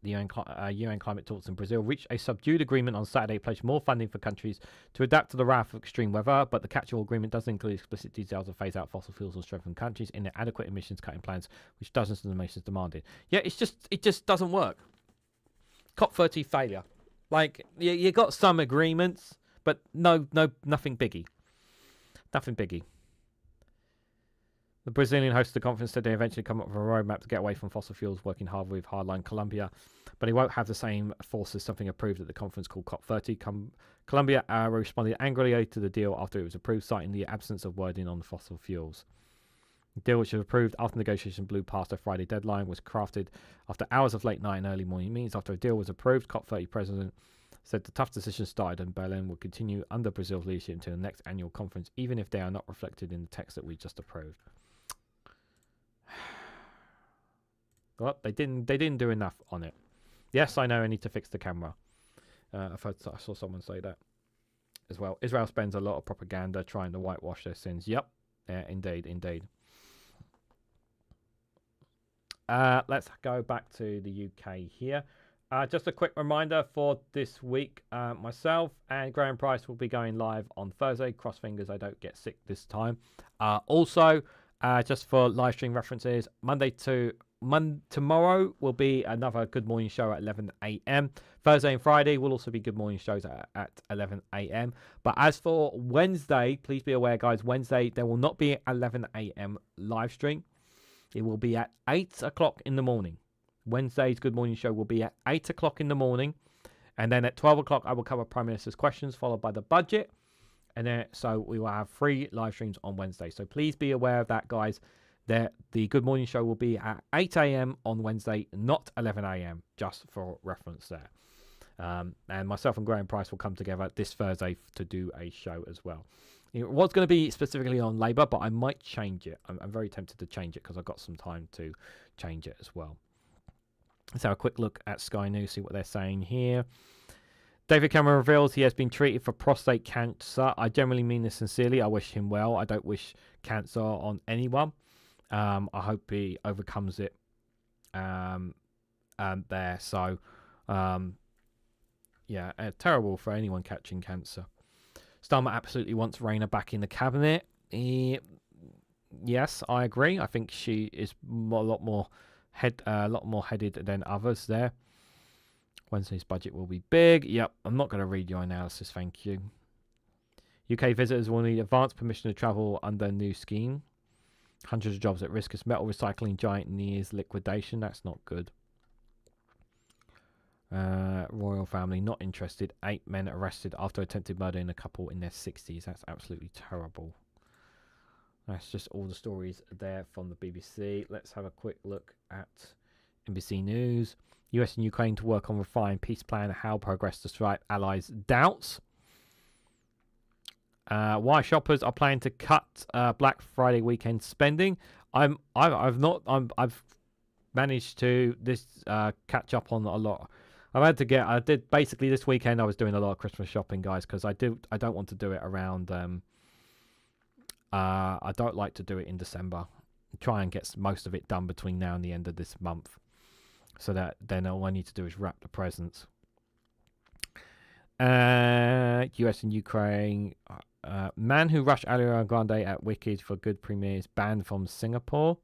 The UN climate talks in Brazil reached a subdued agreement on Saturday, pledged more funding for countries to adapt to the wrath of extreme weather, but the catch-all agreement doesn't include explicit details of phase out fossil fuels and strengthen countries in their adequate emissions cutting plans, which dozens of the nations demanded. Yeah, it just doesn't work. COP30 failure. Like, you got some agreements, but nothing biggie. Nothing biggie. The Brazilian host of the conference said they eventually come up with a roadmap to get away from fossil fuels, working hard with hardline Colombia, but it won't have the same force as something approved at the conference called COP30. Colombia responded angrily to the deal after it was approved, citing the absence of wording on the fossil fuels. The deal, which was approved after negotiation blew past a Friday deadline, was crafted after hours of late night and early morning meetings. After a deal was approved, COP30 president said the tough decision started and Berlin will continue under Brazil's leadership until the next annual conference, even if they are not reflected in the text that we just approved. Well, they didn't do enough on it. Yes, I know I need to fix the camera. I saw someone say that as well. Israel spends a lot of propaganda trying to whitewash their sins. Yep, indeed. Let's go back to the UK here. Just a quick reminder for this week. Myself and Graham Price will be going live on Thursday. Cross fingers I don't get sick this time. Also, just for live stream references, tomorrow will be another Good Morning Show at 11 a.m. Thursday and Friday will also be Good Morning Shows at 11 a.m. But as for Wednesday, please be aware, guys, Wednesday there will not be an 11 a.m. live stream. It will be at 8 o'clock in the morning. Wednesday's Good Morning Show will be at 8 o'clock in the morning. And then at 12 o'clock, I will cover Prime Minister's questions, followed by the budget. And then, so we will have 3 live streams on Wednesday. So please be aware of that, guys. That the Good Morning Show will be at 8 a.m. on Wednesday, not 11 a.m. Just for reference there. And myself and Graham Price will come together this Thursday to do a show as well. It was going to be specifically on Labour, but I might change it. I'm very tempted to change it because I've got some time to change it as well. Let's have a quick look at Sky News, see what they're saying here. David Cameron reveals he has been treated for prostate cancer. I generally mean this sincerely. I wish him well. I don't wish cancer on anyone. I hope he overcomes it there. So, yeah, terrible for anyone catching cancer. Starmer absolutely wants Rayner back in the cabinet. Yes, I agree. I think she is a lot more headed than others there. Wednesday's budget will be big. Yep, I'm not going to read your analysis, thank you. UK visitors will need advance permission to travel under new scheme. Hundreds of jobs at risk as metal recycling giant nears liquidation. That's not good. Royal family not interested. 8 men arrested after attempted murder in a couple in their 60s. That's absolutely terrible. That's just all the stories there from the BBC. Let's have a quick look at NBC News. US and Ukraine to work on refined peace plan. How progress despite allies' doubts. Why shoppers are planning to cut Black Friday weekend spending. I've managed to catch up on a lot. I did basically this weekend. I was doing a lot of Christmas shopping, guys, because I don't want to do it around. I don't like to do it in December. Try and get most of it done between now and the end of this month, so that then all I need to do is wrap the presents. US and Ukraine. Man who rushed Ariana Grande at Wicked for good premieres banned from Singapore.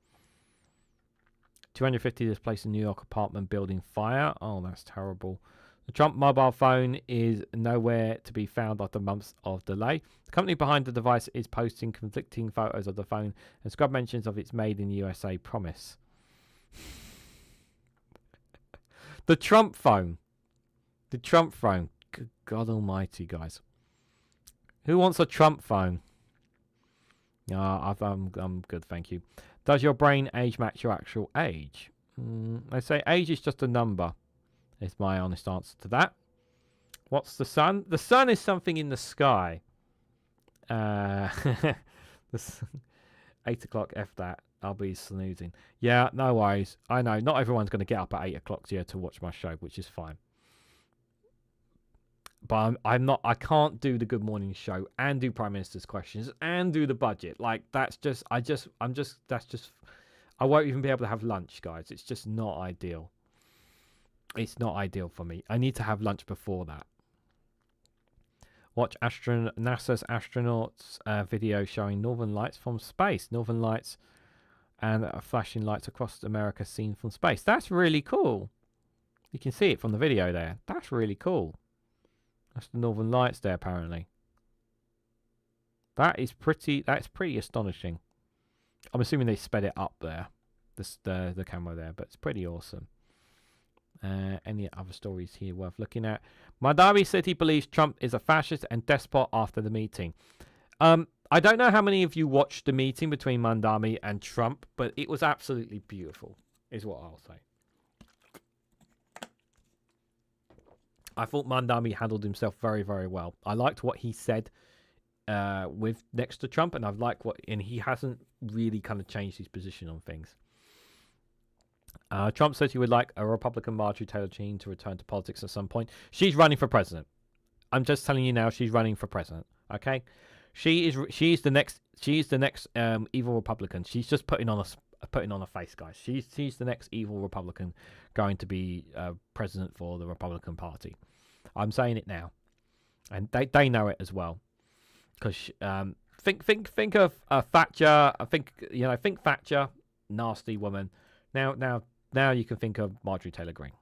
250 displaced in New York apartment building fire. Oh, that's terrible. The Trump mobile phone is nowhere to be found after months of delay. The company behind the device is posting conflicting photos of the phone and scrub mentions of its made in the USA promise. The Trump phone. The Trump phone. Good God almighty, guys. Who wants a Trump phone? I'm good, thank you. Does your brain age match your actual age? They say age is just a number. Is my honest answer to that. What's the sun? The sun is something in the sky. 8 o'clock, F that. I'll be snoozing. Yeah, no worries. I know, not everyone's going to get up at 8 o'clock here to watch my show, which is fine. But I can't do the Good Morning Show and do Prime Minister's questions and do the budget. Like, I won't even be able to have lunch, guys. It's just not ideal. It's not ideal for me. I need to have lunch before that. Watch NASA's astronauts video showing northern lights from space. Northern lights and flashing lights across America seen from space. That's really cool. You can see it from the video there. That's really cool. That's the northern lights there, apparently. That's pretty astonishing. I'm assuming they sped it up there, the camera there, but it's pretty awesome. Any other stories here worth looking at? Madari said he believes Trump is a fascist and despot after the meeting. I don't know how many of you watched the meeting between Mandami and Trump, but it was absolutely beautiful, is what I'll say. I thought Mandami handled himself very, very well. I liked what he said with next to Trump, and and he hasn't really kind of changed his position on things. Trump says he would like a Republican Marjorie Taylor Greene to return to politics at some point. She's running for president. I'm just telling you now, she's running for president. Okay, she's the next evil Republican. She's just putting on a face, guys. She's the next evil Republican going to be president for the Republican Party. I'm saying it now, and they know it as well. Because think of Thatcher. Think Thatcher, nasty woman. Now you can think of Marjorie Taylor Greene.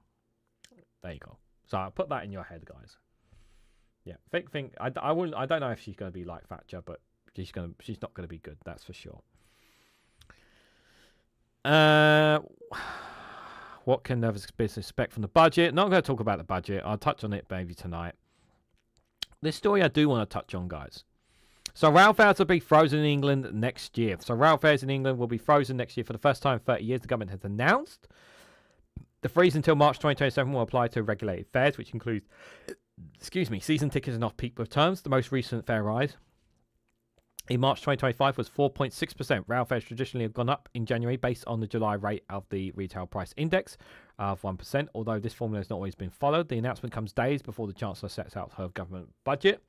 There you go. So I'll put that in your head, guys. Yeah, think. I don't know if she's going to be like Thatcher, but she's not going to be good. That's for sure. What can nervous business expect from the budget? Not going to talk about the budget. I'll touch on it maybe tonight. This story I do want to touch on, guys. So rail fares will be frozen in England next year. So rail fares in England will be frozen next year for the first time in 30 years. The government has announced the freeze until March 2027 will apply to regulated fares, which includes, season tickets and off-peak terms. The most recent fare rise in March 2025 was 4.6%. Rail fares traditionally have gone up in January based on the July rate of the retail price index of 1%. Although this formula has not always been followed, the announcement comes days before the Chancellor sets out her government budget.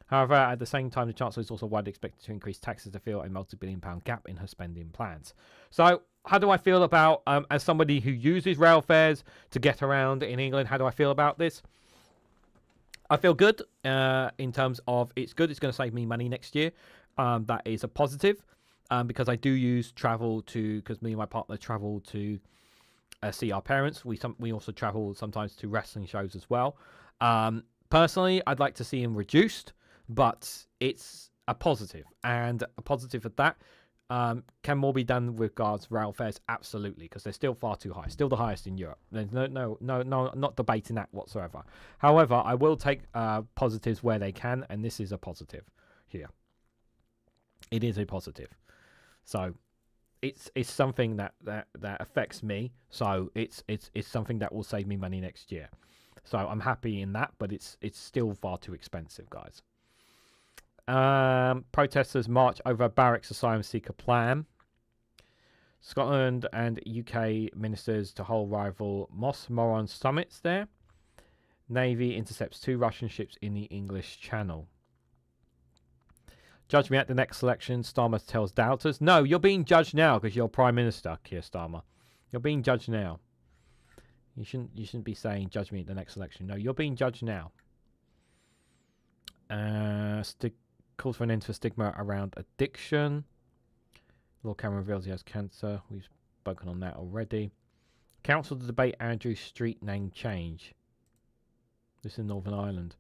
However, at the same time, the Chancellor is also widely expected to increase taxes to fill a multi-billion-pound gap in her spending plans. So, how do I feel about, as somebody who uses rail fares to get around in England, how do I feel about this? I feel good in terms of it's good. It's going to save me money next year. That is a positive because I do use travel because me and my partner travel to see our parents. We also travel sometimes to wrestling shows as well. Personally, I'd like to see them reduced, but it's a positive. And a positive at that. Can more be done with regards to rail fares? Absolutely, because they're still far too high. Still the highest in Europe. There's no, not debating that whatsoever. However, I will take positives where they can, and this is a positive here. It is a positive. So it's something that affects me. So it's something that will save me money next year. So I'm happy in that, but it's still far too expensive, guys. Protesters march over Barrack's asylum seeker plan. Scotland and UK ministers to hold rival Moss Moron summits there. Navy intercepts 2 Russian ships in the English Channel. Judge me at the next election, Starmer tells doubters. No, you're being judged now because you're Prime Minister, Keir Starmer. You're being judged now. You shouldn't be saying judge me at the next election. No, you're being judged now. Calls for an end to stigma around addiction. Lord Cameron reveals he has cancer. We've spoken on that already. Council to debate Andrew Street name change. This is in Northern Ireland.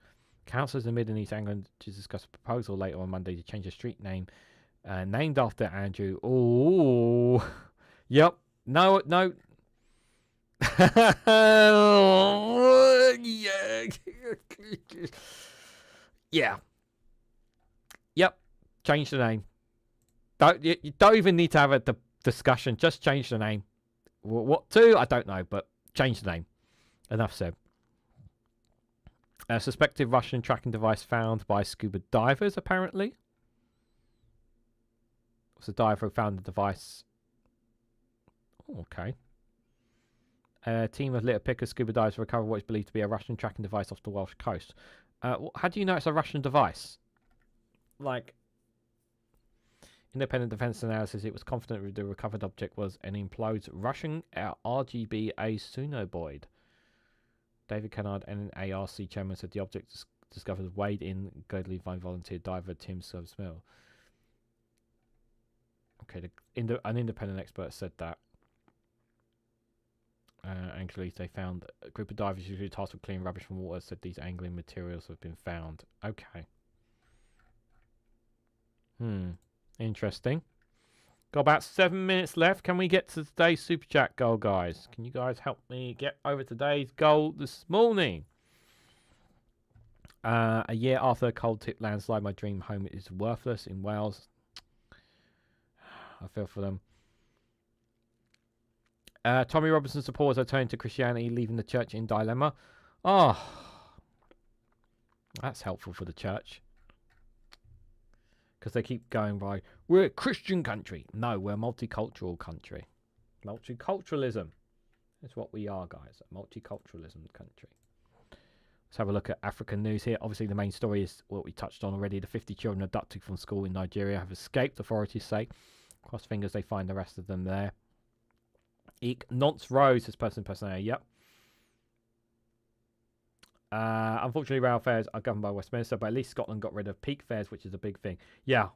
Councillors in Mid and East England to discuss a proposal later on Monday to change the street name named after Andrew. Oh, yep. No. Yeah. Yep. Change the name. You don't even need to have a discussion. Just change the name. What to? I don't know, but change the name. Enough said. A suspected Russian tracking device found by scuba divers, apparently. It was a diver who found the device. Oh, okay. A team of litter pickers, scuba divers recovered what is believed to be a Russian tracking device off the Welsh coast. How do you know it's a Russian device? Like, independent defense analysis, it was confident the recovered object was an imploded Russian RGB Sonoboid. David Kennard, NARC chairman, said the object discovered weighed in Girdley by volunteer diver Tim Smith. Okay, an independent expert said that. Actually, they found a group of divers usually tasked with cleaning rubbish from water said these angling materials have been found. Okay. Interesting. Got about 7 minutes left. Can we get to today's Super Chat goal, guys? Can you guys help me get over today's goal this morning? A year after a cold tip landslide, my dream home is worthless in Wales. I feel for them. Tommy Robinson supporters are turning to Christianity, leaving the church in dilemma. Oh, that's helpful for the church. Because they keep going by, we're a Christian country. No, we're a multicultural country. Multiculturalism is what we are, guys. A multiculturalism country. Let's have a look at African news here. Obviously, the main story is what we touched on already. The 50 children abducted from school in Nigeria have escaped, authorities say. Cross fingers they find the rest of them there. Eek nonce rose, this person there. Yep. Unfortunately, rail fares are governed by Westminster, but at least Scotland got rid of peak fares, which is a big thing. Yeah,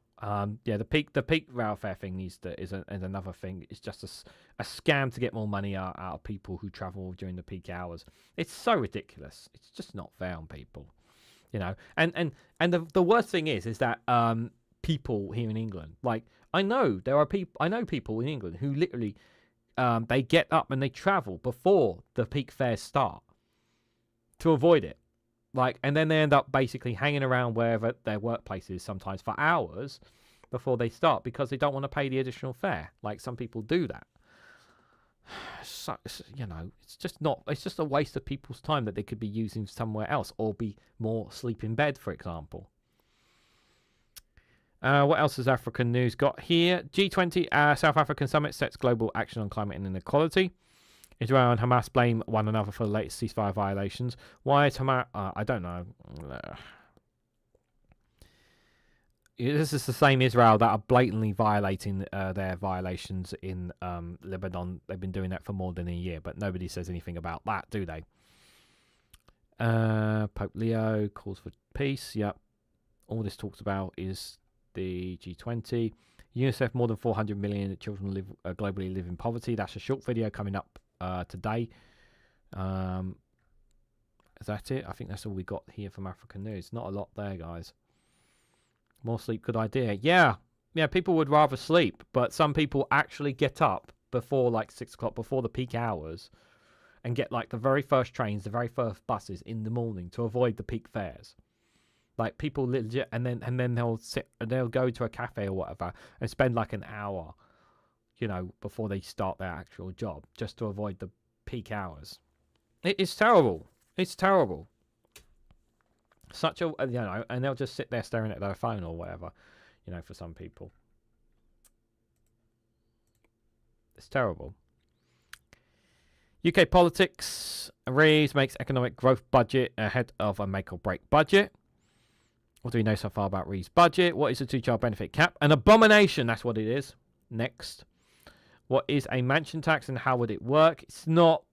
the peak rail fare thing is another thing. It's just a scam to get more money out of people who travel during the peak hours. It's so ridiculous. It's just not fair on people, you know. And the worst thing is that people here in England, like I know people in England who literally they get up and they travel before the peak fares start to avoid it. Like, and then they end up basically hanging around wherever their workplace is sometimes for hours before they start because they don't want to pay the additional fare. Like, some people do that. So, you know, it's just not. It's just a waste of people's time that they could be using somewhere else or be more sleep in bed, for example. What else has African news got here? G20 South African summit sets global action on climate and inequality. Israel and Hamas blame one another for the latest ceasefire violations. Why is Hamas? I don't know. This is the same Israel that are blatantly violating their violations in Lebanon. They've been doing that for more than a year, but nobody says anything about that, do they? Pope Leo calls for peace. Yep. All this talks about is the G20. UNICEF, more than 400 million children globally live in poverty. That's a short video coming up today. Is that it? I think that's all we got here from African news. Not a lot there, guys. More sleep, good idea. Yeah, people would rather sleep, but some people actually get up before like 6 o'clock, before the peak hours, and get like the very first trains, the very first buses in the morning to avoid the peak fares. Like, people legit, and then they'll go to a cafe or whatever and spend like an hour, you know, before they start their actual job, just to avoid the peak hours. It's terrible. It's terrible. Such a, you know, and they'll just sit there staring at their phone or whatever, you know, for some people. It's terrible. UK politics. Reeves makes economic growth budget ahead of a make or break budget. What do we know so far about Reeves' budget? What is the two-child benefit cap? An abomination, that's what it is. Next. What is a mansion tax and how would it work? It's not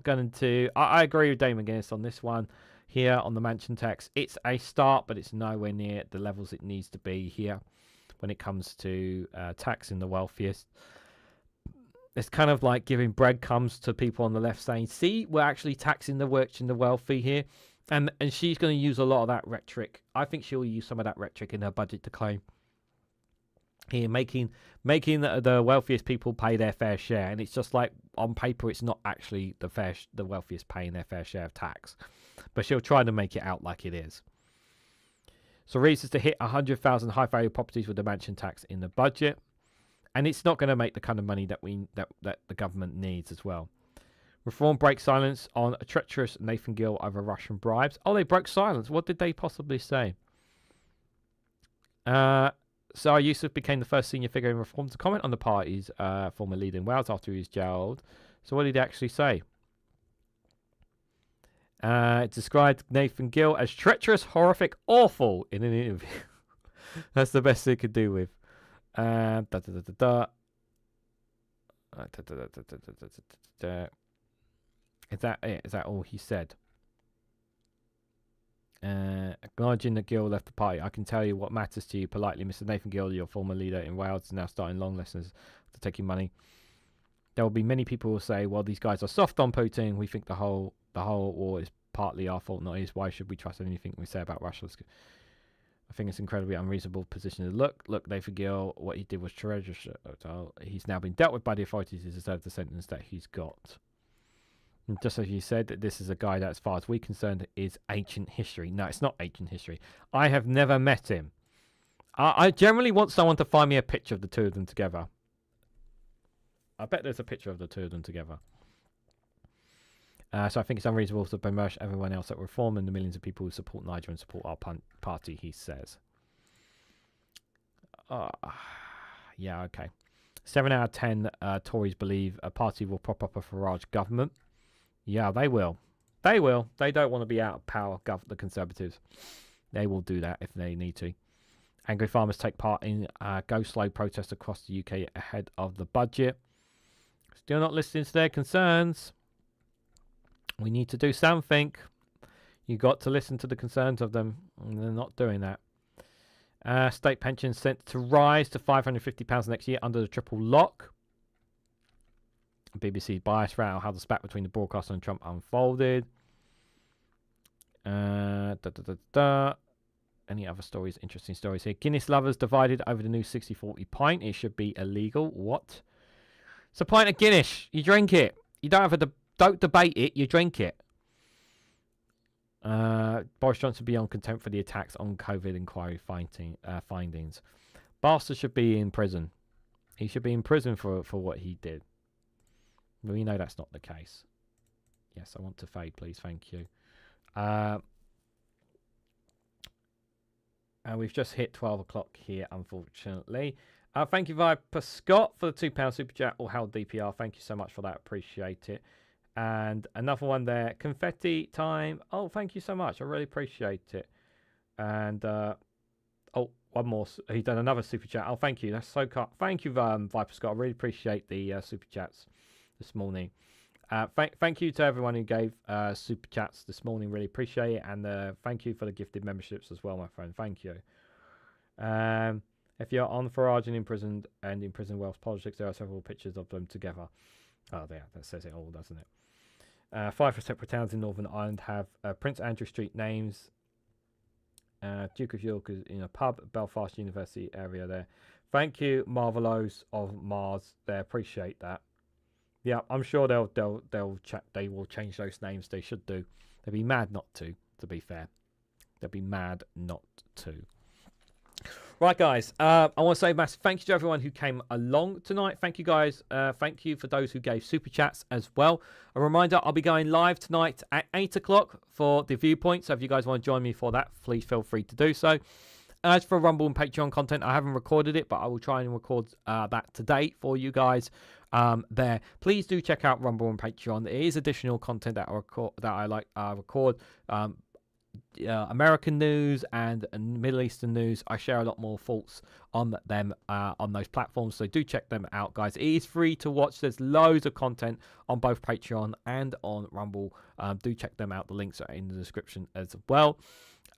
going to... I agree with Damon Guinness on this one here on the mansion tax. It's a start, but it's nowhere near the levels it needs to be here when it comes to taxing the wealthiest. It's kind of like giving breadcrumbs to people on the left saying, see, we're actually taxing the rich and the wealthy here. And she's going to use a lot of that rhetoric. I think she'll use some of that rhetoric in her budget to claim here, making the wealthiest people pay their fair share. And it's just like, on paper, it's not actually the wealthiest paying their fair share of tax. But she'll try to make it out like it is. So Reeves is to hit 100,000 high-value properties with the mansion tax in the budget. And it's not going to make the kind of money that the government needs as well. Reform breaks silence on a treacherous Nathan Gill over Russian bribes. Oh, they broke silence. What did they possibly say? So Yusuf became the first senior figure in Reform to comment on the party's former leader in Wales after he was jailed. So what did he actually say? It described Nathan Gill as treacherous, horrific, awful in an interview. That's the best they could do with. Is that it? Is that all he said? Acknowledging that Gill left the party, I can tell you what matters to you politely, Mr. Nathan Gill, your former leader in Wales, is now starting long lessons to taking money. There will be many people who will say, well, these guys are soft on Putin. We think the whole war is partly our fault, not his. Why should we trust anything we say about Russia? I think it's an incredibly unreasonable position to look. Nathan Gill, what he did was treacherous. He's now been dealt with by the authorities. He deserves the sentence that he's got. And just as you said, this is a guy that, as far as we're concerned, is ancient history. No, it's not ancient history. I have never met him. I generally want someone to find me a picture of the two of them together. I bet there's a picture of the two of them together. So I think it's unreasonable to bemoan everyone else at Reform and the millions of people who support Niger and support our party, he says. Yeah, okay. 7 out of 10 Tories believe a party will prop up a Farage government. Yeah, they will. They will. They don't want to be out of power, the Conservatives. They will do that if they need to. Angry farmers take part in Go Slow protests across the UK ahead of the budget. Still not listening to their concerns. We need to do something. You got to listen to the concerns of them. And they're not doing that. State pensions set to rise to £550 next year under the triple lock. BBC bias row how the spat between the broadcaster and Trump unfolded. Any other stories? Interesting stories here. Guinness lovers divided over the new 60-40 pint. It should be illegal. What? It's a pint of Guinness. You drink it. You don't debate it. You drink it. Boris Johnson beyond contempt for the attacks on COVID inquiry findings. Bastard should be in prison. He should be in prison for what he did. We know that's not the case. Yes, I want to fade, please. Thank you. And we've just hit 12 o'clock here, unfortunately. Thank you, Viper Scott, for the £2 super chat, or Howard DPR. Thank you so much for that. Appreciate it. And another one there. Confetti time. Oh, thank you so much. I really appreciate it. And, one more. He's done another super chat. Oh, thank you. That's so kind. Thank you, Viper Scott. I really appreciate the super chats this morning. Thank you to everyone who gave super chats this morning. Really appreciate it. And thank you for the gifted memberships as well, my friend. Thank you. If you're on Farage and imprisoned and in prison Welsh politics, there are several pictures of them together. Oh, there. That says it all, doesn't it? 5 separate towns in Northern Ireland have Prince Andrew Street names. Duke of York is in a pub, Belfast University area there. Thank you, Marvelos of Mars. There, appreciate that. Yeah, I'm sure they will change those names. They should do. They'd be mad not to. To be fair, they'd be mad not to. Right, guys. I want to say a massive thank you to everyone who came along tonight. Thank you, guys. Thank you for those who gave super chats as well. A reminder: I'll be going live tonight at 8 o'clock for the Viewpoint. So if you guys want to join me for that, please feel free to do so. As for Rumble and Patreon content, I haven't recorded it, but I will try and record that today for you guys. There, please do check out Rumble and Patreon. There is additional content that I record. American news and Middle Eastern news. I share a lot more thoughts on them on those platforms, so do check them out, guys. It is free to watch. There's loads of content on both Patreon and on Rumble. Do check them out. The links are in the description as well.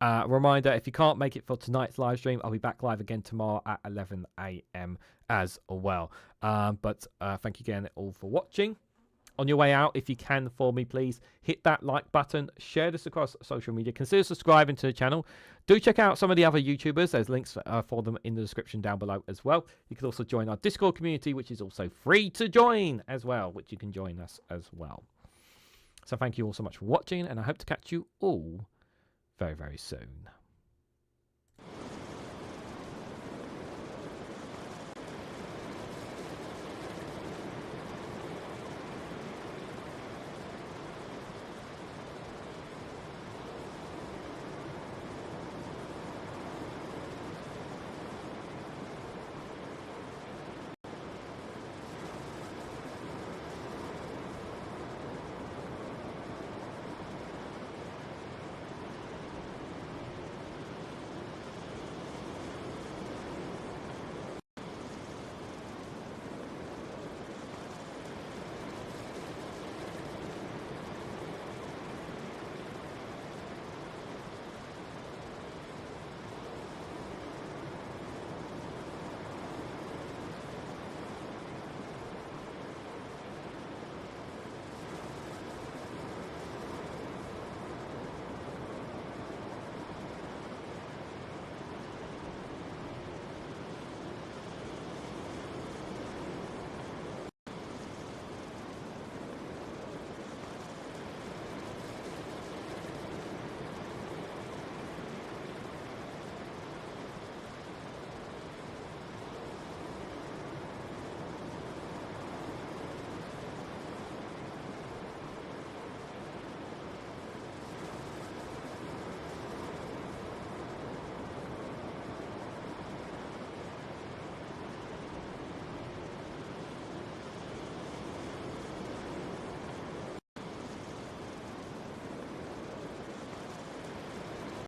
Reminder, if you can't make it for tonight's live stream, I'll be back live again tomorrow at 11 a.m. as well. But thank you again all for watching. On your way out, if you can for me, please hit that like button, share this across social media, consider subscribing to the channel. Do check out some of the other YouTubers. There's links for them in the description down below as well. You can also join our Discord community, which is also free to join as well, which you can join us as well. So thank you all so much for watching, and I hope to catch you all very, very soon.